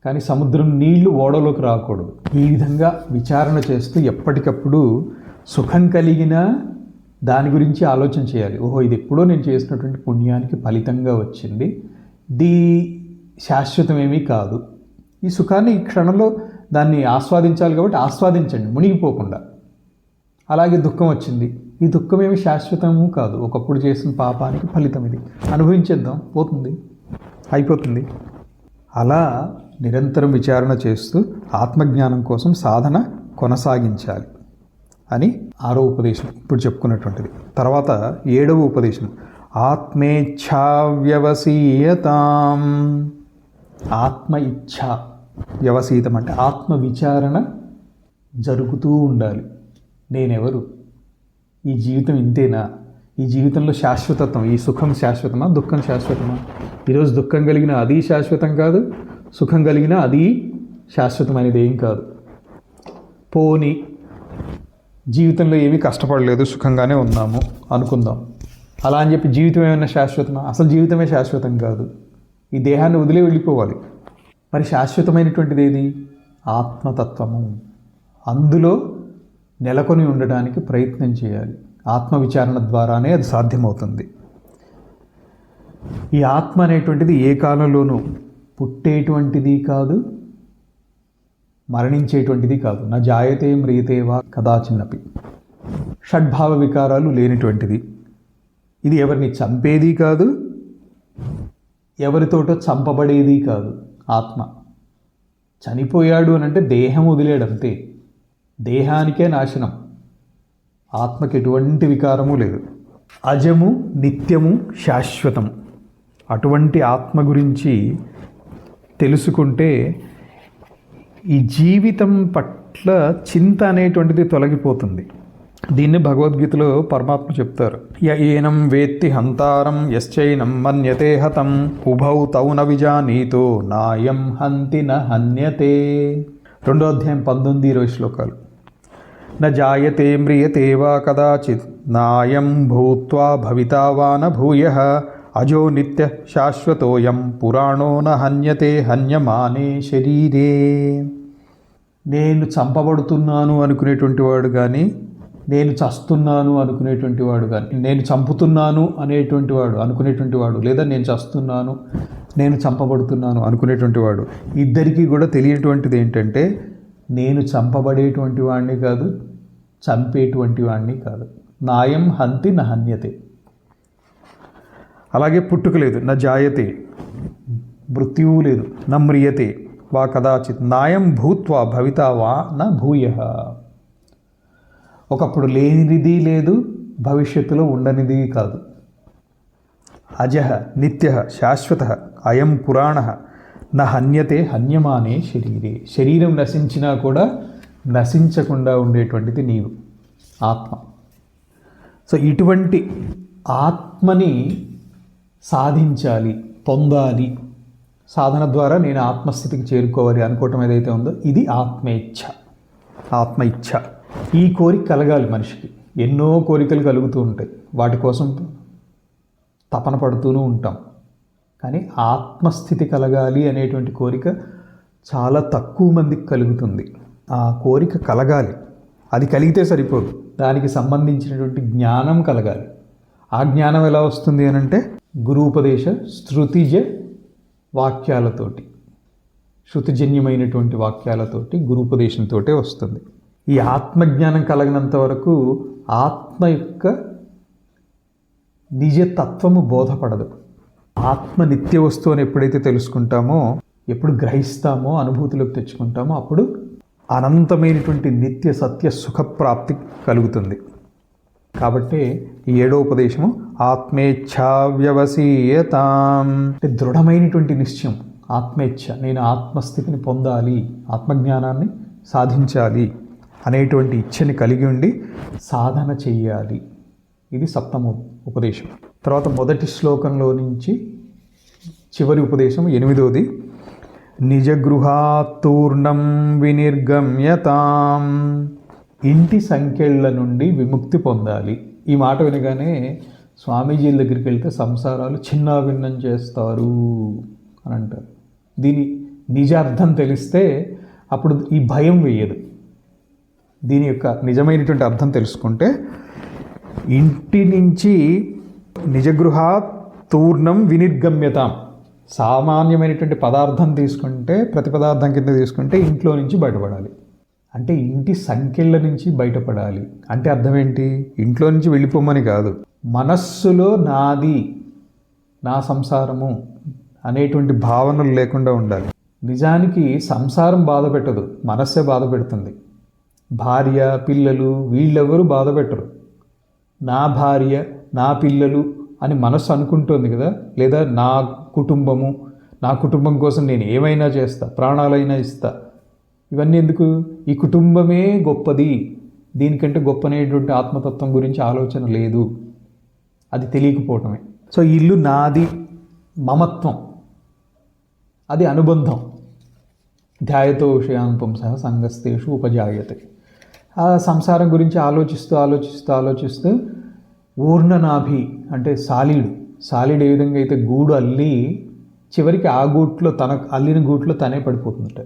కానీ సముద్రం నీళ్లు ఓడలోకి రాకూడదు. ఈ విధంగా విచారణ చేస్తూ ఎప్పటికప్పుడు సుఖం కలిగినా దాని గురించి ఆలోచన చేయాలి. ఓహో, ఇది ఎప్పుడో నేను చేసినటువంటి పుణ్యానికి ఫలితంగా వచ్చింది, ఇది శాశ్వతమేమీ కాదు. ఈ సుఖాన్ని ఈ క్షణంలో దాన్ని ఆస్వాదించాలి కాబట్టి ఆస్వాదించండి మునిగిపోకుండా. అలాగే దుఃఖం వచ్చింది, ఈ దుఃఖం ఏమి శాశ్వతము కాదు, ఒకప్పుడు చేసిన పాపానికి ఫలితం ఇది, అనుభవించేద్దాం, పోతుంది, అయిపోతుంది. అలా నిరంతరం విచారణ చేస్తూ ఆత్మజ్ఞానం కోసం సాధన కొనసాగించాలి అని 6వ ఉపదేశం ఇప్పుడు చెప్పుకున్నటువంటిది. తర్వాత 7వ ఉపదేశం ఆత్మేచ్ఛా వ్యవసీయతాం. ఆత్మ ఇచ్ఛ వ్యవసీతం అంటే ఆత్మ విచారణ జరుగుతూ ఉండాలి. నేనెవరు? ఈ జీవితం ఇంతేనా? ఈ జీవితంలో శాశ్వతత్వం, ఈ సుఖం శాశ్వతమా, దుఃఖం శాశ్వతమా? ఈరోజు దుఃఖం కలిగిన అది శాశ్వతం కాదు, సుఖం కలిగిన అది శాశ్వతమైనది ఏం కాదు. పోని జీవితంలో ఏమీ కష్టపడలేదు, సుఖంగానే ఉన్నాము అనుకుందాం. అలా అని చెప్పి జీవితం ఏమైనా శాశ్వతమా? అసలు జీవితమే శాశ్వతం కాదు. ఈ దేహాన్ని వదిలే వెళ్ళిపోవాలి. మరి శాశ్వతమైనటువంటిది ఏది? ఆత్మతత్వము. అందులో నెలకొని ఉండడానికి ప్రయత్నం చేయాలి. ఆత్మవిచారణ ద్వారానే అది సాధ్యమవుతుంది. ఈ ఆత్మ అనేటువంటిది ఏ కాలంలోనూ పుట్టేటువంటిది కాదు, మరణించేటువంటిది కాదు. నా జాయతే మ్రియతే వా కదాచిన్నపి. షడ్భావ వికారాలు లేనిటువంటిది. ఇది ఎవరిని చంపేది కాదు, ఎవరితోటో చంపబడేది కాదు. ఆత్మ చనిపోయాడు అని అంటే దేహం వదిలేడంతే, దేహానికే నాశనం. ఆత్మకి ఎటువంటి వికారము లేదు. అజము, నిత్యము, శాశ్వతం అటువంటి ఆత్మ గురించి తెలుసుకుంటే ఈ జీవితం పట్ల చింత అనేటువంటిది తొలగిపోతుంది. దీన్ని భగవద్గీతలో పరమాత్మ చెప్తారు. ఏనం వేత్తి హంతారం యశ్చైనం మన్యతే హతం ఉభౌ తౌ న విజానీతో నాయం హంతి న హన్యతే. 2వ అధ్యాయం 19-20 శ్లోకాలు. న జాయతే మ్రియతే వా కదాచిత్ నాయం భూత్వా భవితా వా న భూయః అజో నిత్య శాశ్వతోయం పురాణో న హన్యతే హన్యమానే శరీరే. నేను చంపబడుతున్నాను అనుకునేటువంటి వాడు కానీ, నేను చస్తున్నాను అనుకునేటువంటి వాడు కానీ, నేను చంపుతున్నాను అనేటువంటి వాడు అనుకునేటువంటి వాడు, లేదా నేను చస్తున్నాను, నేను చంపబడుతున్నాను అనుకునేటువంటి వాడు, ఇద్దరికీ కూడా తెలియటువంటిది ఏంటంటే నేను చంపబడేటువంటి వాడిని కాదు, చంపేటువంటి వాడిని కాదు. నాయం హంతి న హన్యతే. అలాగే పుట్టుక లేదు, నా జాయతే, మృత్యువు లేదు, నా మ్రియతే వా కదాచిత్ నాయం భూత్వా భవితా వా న భూయః. ఒకప్పుడు లేనిది లేదు, భవిష్యత్తులో ఉండనిది కాదు. అజః నిత్యః శాశ్వతః అయం పురాణః న హన్యతే హన్యమానే శరీరే. శరీరం నశించినా కూడా నశించకుండా ఉండేటువంటిది నీవు, ఆత్మ. సో ఇటువంటి ఆత్మని సాధించాలి, పొందాలి, సాధన ద్వారా నేను ఆత్మస్థితికి చేరుకోవాలి అనుకోవటం ఏదైతే ఉందో ఇది ఆత్మేచ్ఛ. ఆత్మ ఇచ్ఛ. ఈ కోరిక కలగాలి మనిషికి. ఎన్నో కోరికలు కలుగుతూ ఉంటాయి, వాటి కోసం తపన పడుతూనే ఉంటాం. కానీ ఆత్మస్థితి కలగాలి అనేటువంటి కోరిక చాలా తక్కువ మందికి కలుగుతుంది. ఆ కోరిక కలగాలి. అది కలిగితే సరిపోదు, దానికి సంబంధించినటువంటి జ్ఞానం కలగాలి. ఆ జ్ఞానం ఎలా వస్తుంది అని అంటే గురూపదేశ శృతిజ వాక్యాలతోటి, శృతిజన్యమైనటువంటి వాక్యాలతోటి, గురూపదేశంతో వస్తుంది. ఈ ఆత్మజ్ఞానం కలిగినంత వరకు ఆత్మ యొక్క నిజతత్వము బోధపడదు. ఆత్మ నిత్య వస్తువు అని ఎప్పుడైతే తెలుసుకుంటామో, ఎప్పుడు గ్రహిస్తామో, అనుభూతిలోకి తెచ్చుకుంటామో, అప్పుడు అనంతమైనటువంటి నిత్య సత్య సుఖప్రాప్తి కలుగుతుంది. కాబట్టి ఈ 7వ ఉపదేశము ఆత్మేచ్ఛా వ్యవసీయతాం, అంటే దృఢమైనటువంటి నిశ్చయం. ఆత్మేచ్ఛ, నేను ఆత్మస్థితిని పొందాలి, ఆత్మజ్ఞానాన్ని సాధించాలి అనేటువంటి ఇచ్ఛని కలిగి ఉండి సాధన చెయ్యాలి. ఇది 7వ ఉపదేశం. తర్వాత మొదటి శ్లోకంలో నుంచి చివరి ఉపదేశం 8వది. నిజగృహాత్తూర్ణం వినిర్గమ్యతాం, ఇంటి సంఖ్యల నుండి విముక్తి పొందాలి. ఈ మాట వినగానే స్వామీజీల దగ్గరికి వెళ్తే సంసారాలు చిన్నాభిన్నం చేస్తారు అని అంటారు. దీని నిజార్థం తెలిస్తే అప్పుడు ఈ భయం వేయదు. దీని యొక్క నిజమైనటువంటి అర్థం తెలుసుకుంటే, ఇంటి నుంచి నిజగృహాత్ తూర్ణం వినిర్గమ్యతాం, సామాన్యమైనటువంటి పదార్థం తీసుకుంటే, ప్రతి పదార్థం కింద తీసుకుంటే ఇంట్లో నుంచి బయటపడాలి. అంటే ఇంటి సంఖ్యల నుంచి బయటపడాలి అంటే అర్థం ఏంటి? ఇంట్లో నుంచి వెళ్ళిపోమని కాదు, మనస్సులో నాది, నా సంసారము అనేటువంటి భావనలు లేకుండా ఉండాలి. నిజానికి సంసారం బాధ పెట్టదు, మనస్సే బాధ పెడుతుంది. భార్య పిల్లలు వీళ్ళెవరూ బాధ పెట్టరు. నా భార్య నా పిల్లలు అని మనస్సు అనుకుంటుంది కదా, లేదా నా కుటుంబము, నా కుటుంబం కోసం నేను ఏమైనా చేస్తా, ప్రాణాలైనా ఇస్తా. ఇవన్నీ ఎందుకు? ఈ కుటుంబమే గొప్పది, దీనికంటే గొప్పనేటువంటి ఆత్మతత్వం గురించి ఆలోచన లేదు, అది తెలియకపోవటమే. సో ఇల్లు నాది, మమత్వం, అది అనుబంధం. ధ్యాయతో విషయాన్ పుంసః సంగస్తేషు ఉపజాయతే. ఆ సంసారం గురించి ఆలోచిస్తూ ఊర్ణనాభి అంటే సాలీడు ఏ విధంగా అయితే గూడు అల్లి చివరికి ఆ గూట్లో, తన అల్లిన గూట్లో తనే పడిపోతుందట,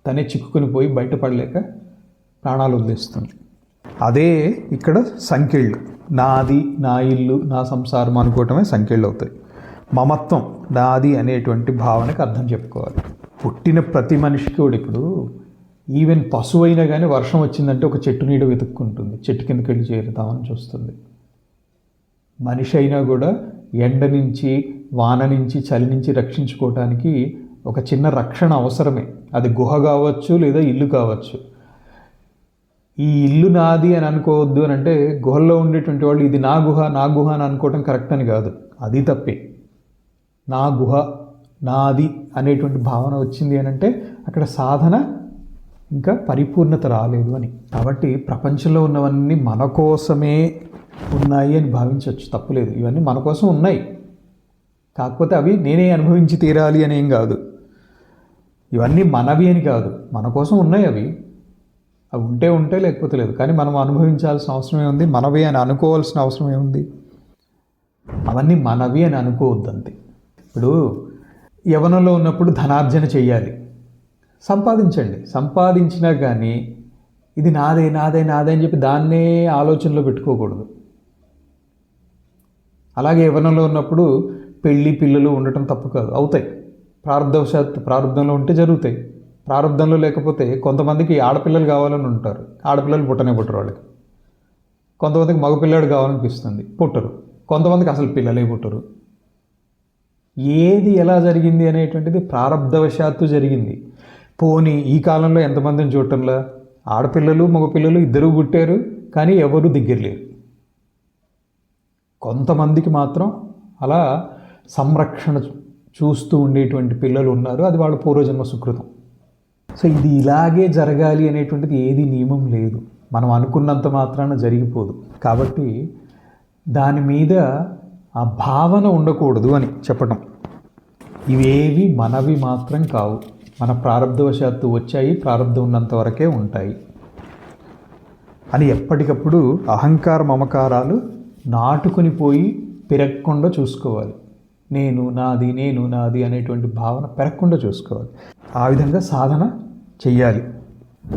తనే చిక్కుకుని పోయి బయటపడలేక ప్రాణాలు వదిలేస్తుంది. అదే ఇక్కడ సంఖ్యళ్ళు, నాది, నా ఇల్లు, నా సంసారం అనుకోవటమే సంఖ్యళ్ళు అవుతాయి. మమత్వం, నాది అనేటువంటి భావనకు అర్థం చెప్పుకోవాలి. పుట్టిన ప్రతి మనిషికి కూడా ఇప్పుడు ఈవెన్ పశువు అయినా కానీ వర్షం వచ్చిందంటే ఒక చెట్టు నీడ వెతుక్కుంటుంది, చెట్టు కిందకి వెళ్ళి చేరుతామని చూస్తుంది. మనిషి అయినా కూడా ఎండ నుంచి, వాన నుంచి, చలి నుంచి రక్షించుకోవటానికి ఒక చిన్న రక్షణ అవసరమే. అది గుహ కావచ్చు లేదా ఇల్లు కావచ్చు. ఈ ఇల్లు నాది అని అనుకోవద్దు అని అంటే, గుహల్లో ఉండేటువంటి వాళ్ళు ఇది నా గుహ నా గుహ అని అనుకోవటం కరెక్ట్ అని కాదు, అది తప్పే. నా గుహ నాది అనేటువంటి భావన వచ్చింది అని అంటే అక్కడ సాధన ఇంకా పరిపూర్ణత రాలేదు అని. కాబట్టి ప్రపంచంలో ఉన్నవన్నీ మన కోసమే ఉన్నాయి అని భావించవచ్చు, తప్పులేదు. ఇవన్నీ మన కోసం ఉన్నాయి, కాకపోతే అవి నేనే అనుభవించి తీరాలి అనేం కాదు. ఇవన్నీ మనవి అని కాదు, మన కోసం ఉన్నాయి. అవి ఉంటే లేకపోతే లేదు. కానీ మనం అనుభవించాల్సిన అవసరమే ఉంది, మనవి అని అనుకోవాల్సిన అవసరమే ఉంది. అవన్నీ మనవి అని అనుకోవద్దు అంతే. ఇప్పుడు యవ్వనంలో ఉన్నప్పుడు ధనార్జన చెయ్యాలి, సంపాదించండి. సంపాదించినా కానీ ఇది నాదే నాదే నాదే అని చెప్పి దాన్నే ఆలోచనలో పెట్టుకోకూడదు. అలాగే యవ్వనంలో ఉన్నప్పుడు పెళ్ళి పిల్లలు ఉండటం తప్పు కాదు, అవుతాయి. ప్రారంధంలో ఉంటే జరుగుతాయి. ప్రారంధంలో లేకపోతే కొంతమందికి ఆడపిల్లలు కావాలని ఉంటారు, ఆడపిల్లలు పుట్టరు వాళ్ళకి. కొంతమందికి మగపిల్లాడు కావాలనిపిస్తుంది, పుట్టరు. కొంతమందికి అసలు పిల్లలే పుట్టరు. ఏది ఎలా జరిగింది అనేటువంటిది ప్రారంధవశాత్తు జరిగింది. పోనీ ఈ కాలంలో ఎంతమందిని చూడటంలా ఆడపిల్లలు మగపిల్లలు ఇద్దరూ పుట్టారు, కానీ ఎవరు దగ్గర లేరు. కొంతమందికి మాత్రం అలా సంరక్షణ చూస్తూ ఉండేటువంటి పిల్లలు ఉన్నారు, అది వాళ్ళ పూర్వజన్మ సుకృతం. సో ఇది ఇలాగే జరగాలి అనేటువంటిది ఏది నియమం లేదు, మనం అనుకున్నంత మాత్రాన జరిగిపోదు. కాబట్టి దాని మీద ఆ భావన ఉండకూడదు అని చెప్పటం. ఇవేవి మనవి మాత్రం కావు, మన ప్రారంధవశాత్తు వచ్చాయి, ప్రారంధం ఉన్నంత వరకే ఉంటాయి అని ఎప్పటికప్పుడు అహంకార మమకారాలు నాటుకుని పోయి పెరగకుండా చూసుకోవాలి. నేను నాది అనేటువంటి భావన పెరగకుండా చూసుకోవాలి. ఆ విధంగా సాధన చెయ్యాలి.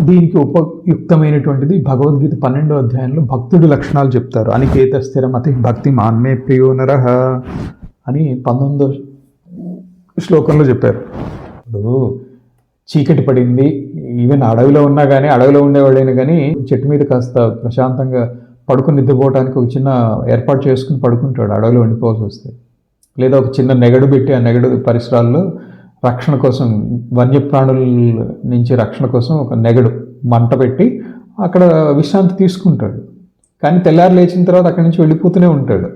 దీనికి ఉపయుక్తమైనటువంటిది భగవద్గీత 12వ అధ్యాయంలో భక్తుడి లక్షణాలు చెప్తారు. అనికేత స్థిరమతి భక్తి మాన్మే ప్రియో నరః అని 19వ శ్లోకంలో చెప్పారు. ఇప్పుడు చీకటి పడింది, ఈవెన్ అడవిలో ఉన్నా కానీ, అడవిలో ఉండేవాడైనా కానీ చెట్టు మీద కాస్త ప్రశాంతంగా పడుకుని నిద్రపోవడానికి ఒక చిన్న ఏర్పాటు చేసుకుని పడుకుంటాడు అడవిలో ఉండిపోవాల్సి వస్తే. లేదా ఒక చిన్న నెగడు పెట్టి ఆ నెగడు పరిసరాల్లో రక్షణ కోసం, వన్యప్రాణుల నుంచి రక్షణ కోసం ఒక నెగడు మంట పెట్టి అక్కడ విశ్రాంతి తీసుకుంటాడు. కానీ తెల్లారి లేచిన తర్వాత అక్కడి నుంచి వెళ్ళిపోతూనే ఉంటాడు.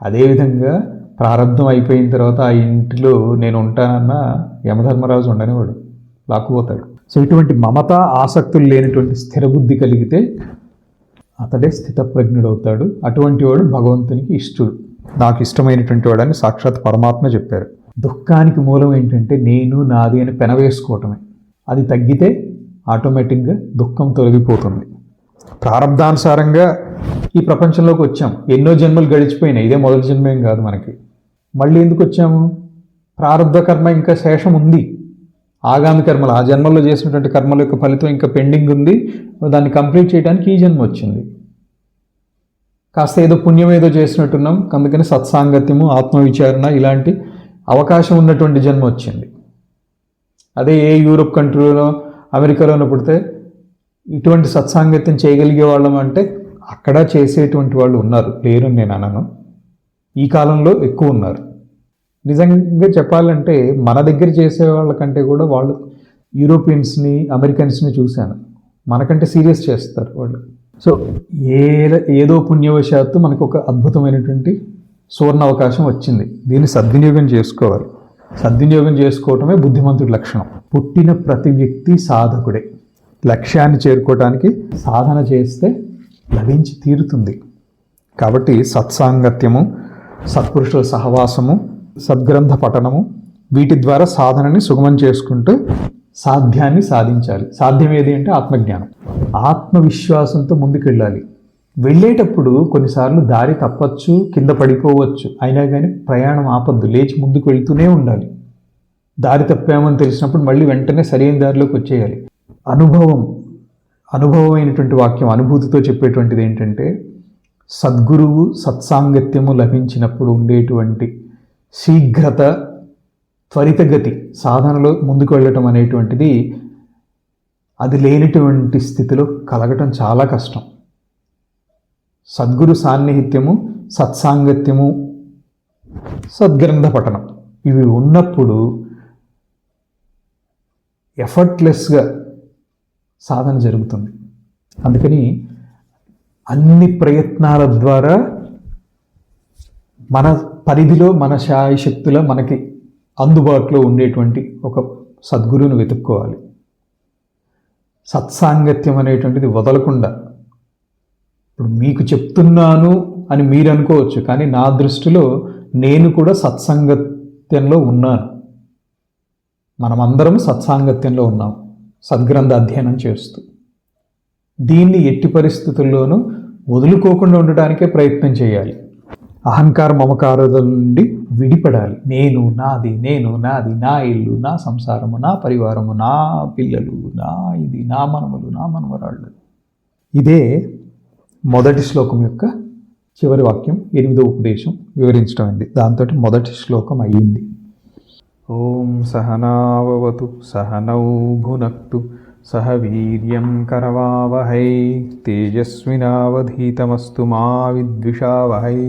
అదేవిధంగా ప్రారంధం అయిపోయిన తర్వాత ఆ ఇంటిలో నేను ఉంటానన్న యమధర్మరాజు ఉండనివాడు, లాక్కుపోతాడు. సో ఇటువంటి మమత ఆసక్తులు లేనటువంటి స్థిర బుద్ధి కలిగితే అతడే స్థితప్రజ్ఞుడు అవుతాడు. అటువంటి వాడు భగవంతునికి ఇష్టడు, నాకు ఇష్టమైనటువంటి వాడని సాక్షాత్ పరమాత్మ చెప్పారు. దుఃఖానికి మూలం ఏంటంటే నేను నాది అని పెనవేసుకోవటమే. అది తగ్గితే ఆటోమేటిక్గా దుఃఖం తొలగిపోతుంది. ప్రారంధానుసారంగా ఈ ప్రపంచంలోకి వచ్చాం, ఎన్నో జన్మలు గడిచిపోయినాయి, ఇదే మొదటి జన్మేం కాదు మనకి. మళ్ళీ ఎందుకు వచ్చాము? ప్రారంధ కర్మ ఇంకా శేషం ఉంది, ఆగామి కర్మలు, ఆ జన్మల్లో చేసినటువంటి కర్మల యొక్క ఫలితం ఇంకా పెండింగ్ ఉంది, దాన్ని కంప్లీట్ చేయడానికి ఈ జన్మ వచ్చింది. కాస్త ఏదో పుణ్యం ఏదో చేసినట్టున్నాం, అందుకని సత్సాంగత్యము, ఆత్మవిచారణ ఇలాంటి అవకాశం ఉన్నటువంటి జన్మ వచ్చింది. అదే ఏ యూరోప్ కంట్రీలో అమెరికాలోనూ పుడితే ఇటువంటి సత్సాంగత్యం చేయగలిగే వాళ్ళం అంటే అక్కడ చేసేటువంటి వాళ్ళు ఉన్నారు, లేరు నేను అనను. ఈ కాలంలో ఎక్కువ ఉన్నారు. నిజంగా చెప్పాలంటే మన దగ్గర చేసే వాళ్ళకంటే కూడా వాళ్ళు యూరోపియన్స్ని అమెరికన్స్ని చూశాను, మనకంటే సీరియస్ చేస్తారు వాళ్ళు. సో ఏదో పుణ్యవశాత్తు మనకు ఒక అద్భుతమైనటువంటి సువర్ణ అవకాశం వచ్చింది, దీన్ని సద్వినియోగం చేసుకోవాలి. సద్వినియోగం చేసుకోవటమే బుద్ధిమంతుడి లక్షణం. పుట్టిన ప్రతి వ్యక్తి సాధకుడే. లక్ష్యాన్ని చేరుకోవటానికి సాధన చేస్తే లభించి తీరుతుంది. కాబట్టి సత్సాంగత్యము, సత్పురుషుల సహవాసము, సద్గ్రంథ పఠనము, వీటి ద్వారా సాధనని సుగమం చేసుకుంటూ సాధ్యాన్ని సాధించాలి. సాధ్యం ఏది అంటే ఆత్మజ్ఞానం. ఆత్మవిశ్వాసంతో ముందుకెళ్ళాలి. వెళ్ళేటప్పుడు కొన్నిసార్లు దారి తప్పచ్చు, కింద పడిపోవచ్చు, అయినా కానీ ప్రయాణం ఆపద్దు, లేచి ముందుకు వెళ్తూనే ఉండాలి. దారి తప్పామని తెలిసినప్పుడు మళ్ళీ వెంటనే సరైన దారిలోకి వచ్చేయాలి. అనుభవమైనటువంటి వాక్యం, అనుభూతితో చెప్పేటువంటిది ఏంటంటే సద్గురువు సత్సాంగత్యము లభించినప్పుడు ఉండేటువంటి శీఘ్రత, త్వరితగతి సాధనలో ముందుకు వెళ్ళటం అనేటువంటిది అది లేనిటువంటి స్థితిలో కలగటం చాలా కష్టం. సద్గురు సాన్నిహిత్యము, సత్సాంగత్యము, సద్గ్రంథ పఠనం ఇవి ఉన్నప్పుడు ఎఫర్ట్లెస్గా సాధన జరుగుతుంది. అందుకని అన్ని ప్రయత్నాల ద్వారా మన పరిధిలో మన శాయశక్తుల మనకి అందుబాటులో ఉండేటువంటి ఒక సద్గురువుని వెతుక్కోవాలి. సత్సాంగత్యం అనేటువంటిది వదలకుండా, ఇప్పుడు మీకు చెప్తున్నాను అని మీరు అనుకోవచ్చు, కానీ నా దృష్టిలో నేను కూడా సత్సాంగత్యంలో ఉన్నాను. మనమందరం సత్సాంగత్యంలో ఉన్నాం, సద్గ్రంథ అధ్యయనం చేస్తూ. దీన్ని ఎట్టి పరిస్థితుల్లోనూ వదులుకోకుండా ఉండటానికే ప్రయత్నం చేయాలి. అహంకార మమకారాల నుండి విడిపడాలి. నేను నాది, నా ఇల్లు, నా సంసారము, నా పరివారము, నా పిల్లలు, నా ఇది, నా మనములు, నా మనవరాళ్ళు. ఇదే మొదటి శ్లోకం యొక్క చివరి వాక్యం, 8వ ఉపదేశం వివరించడం అయింది. దాంతో మొదటి శ్లోకం అయ్యింది. ఓం సహనావవతు సహనౌ భునక్తు సహ వీర్యం కరవావహై తేజస్వినావధీతమస్తు మా విద్విషావహై.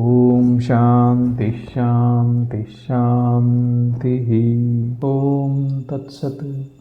ఓం శాంతి శాంతి శాంతి. ఓం తత్సత్.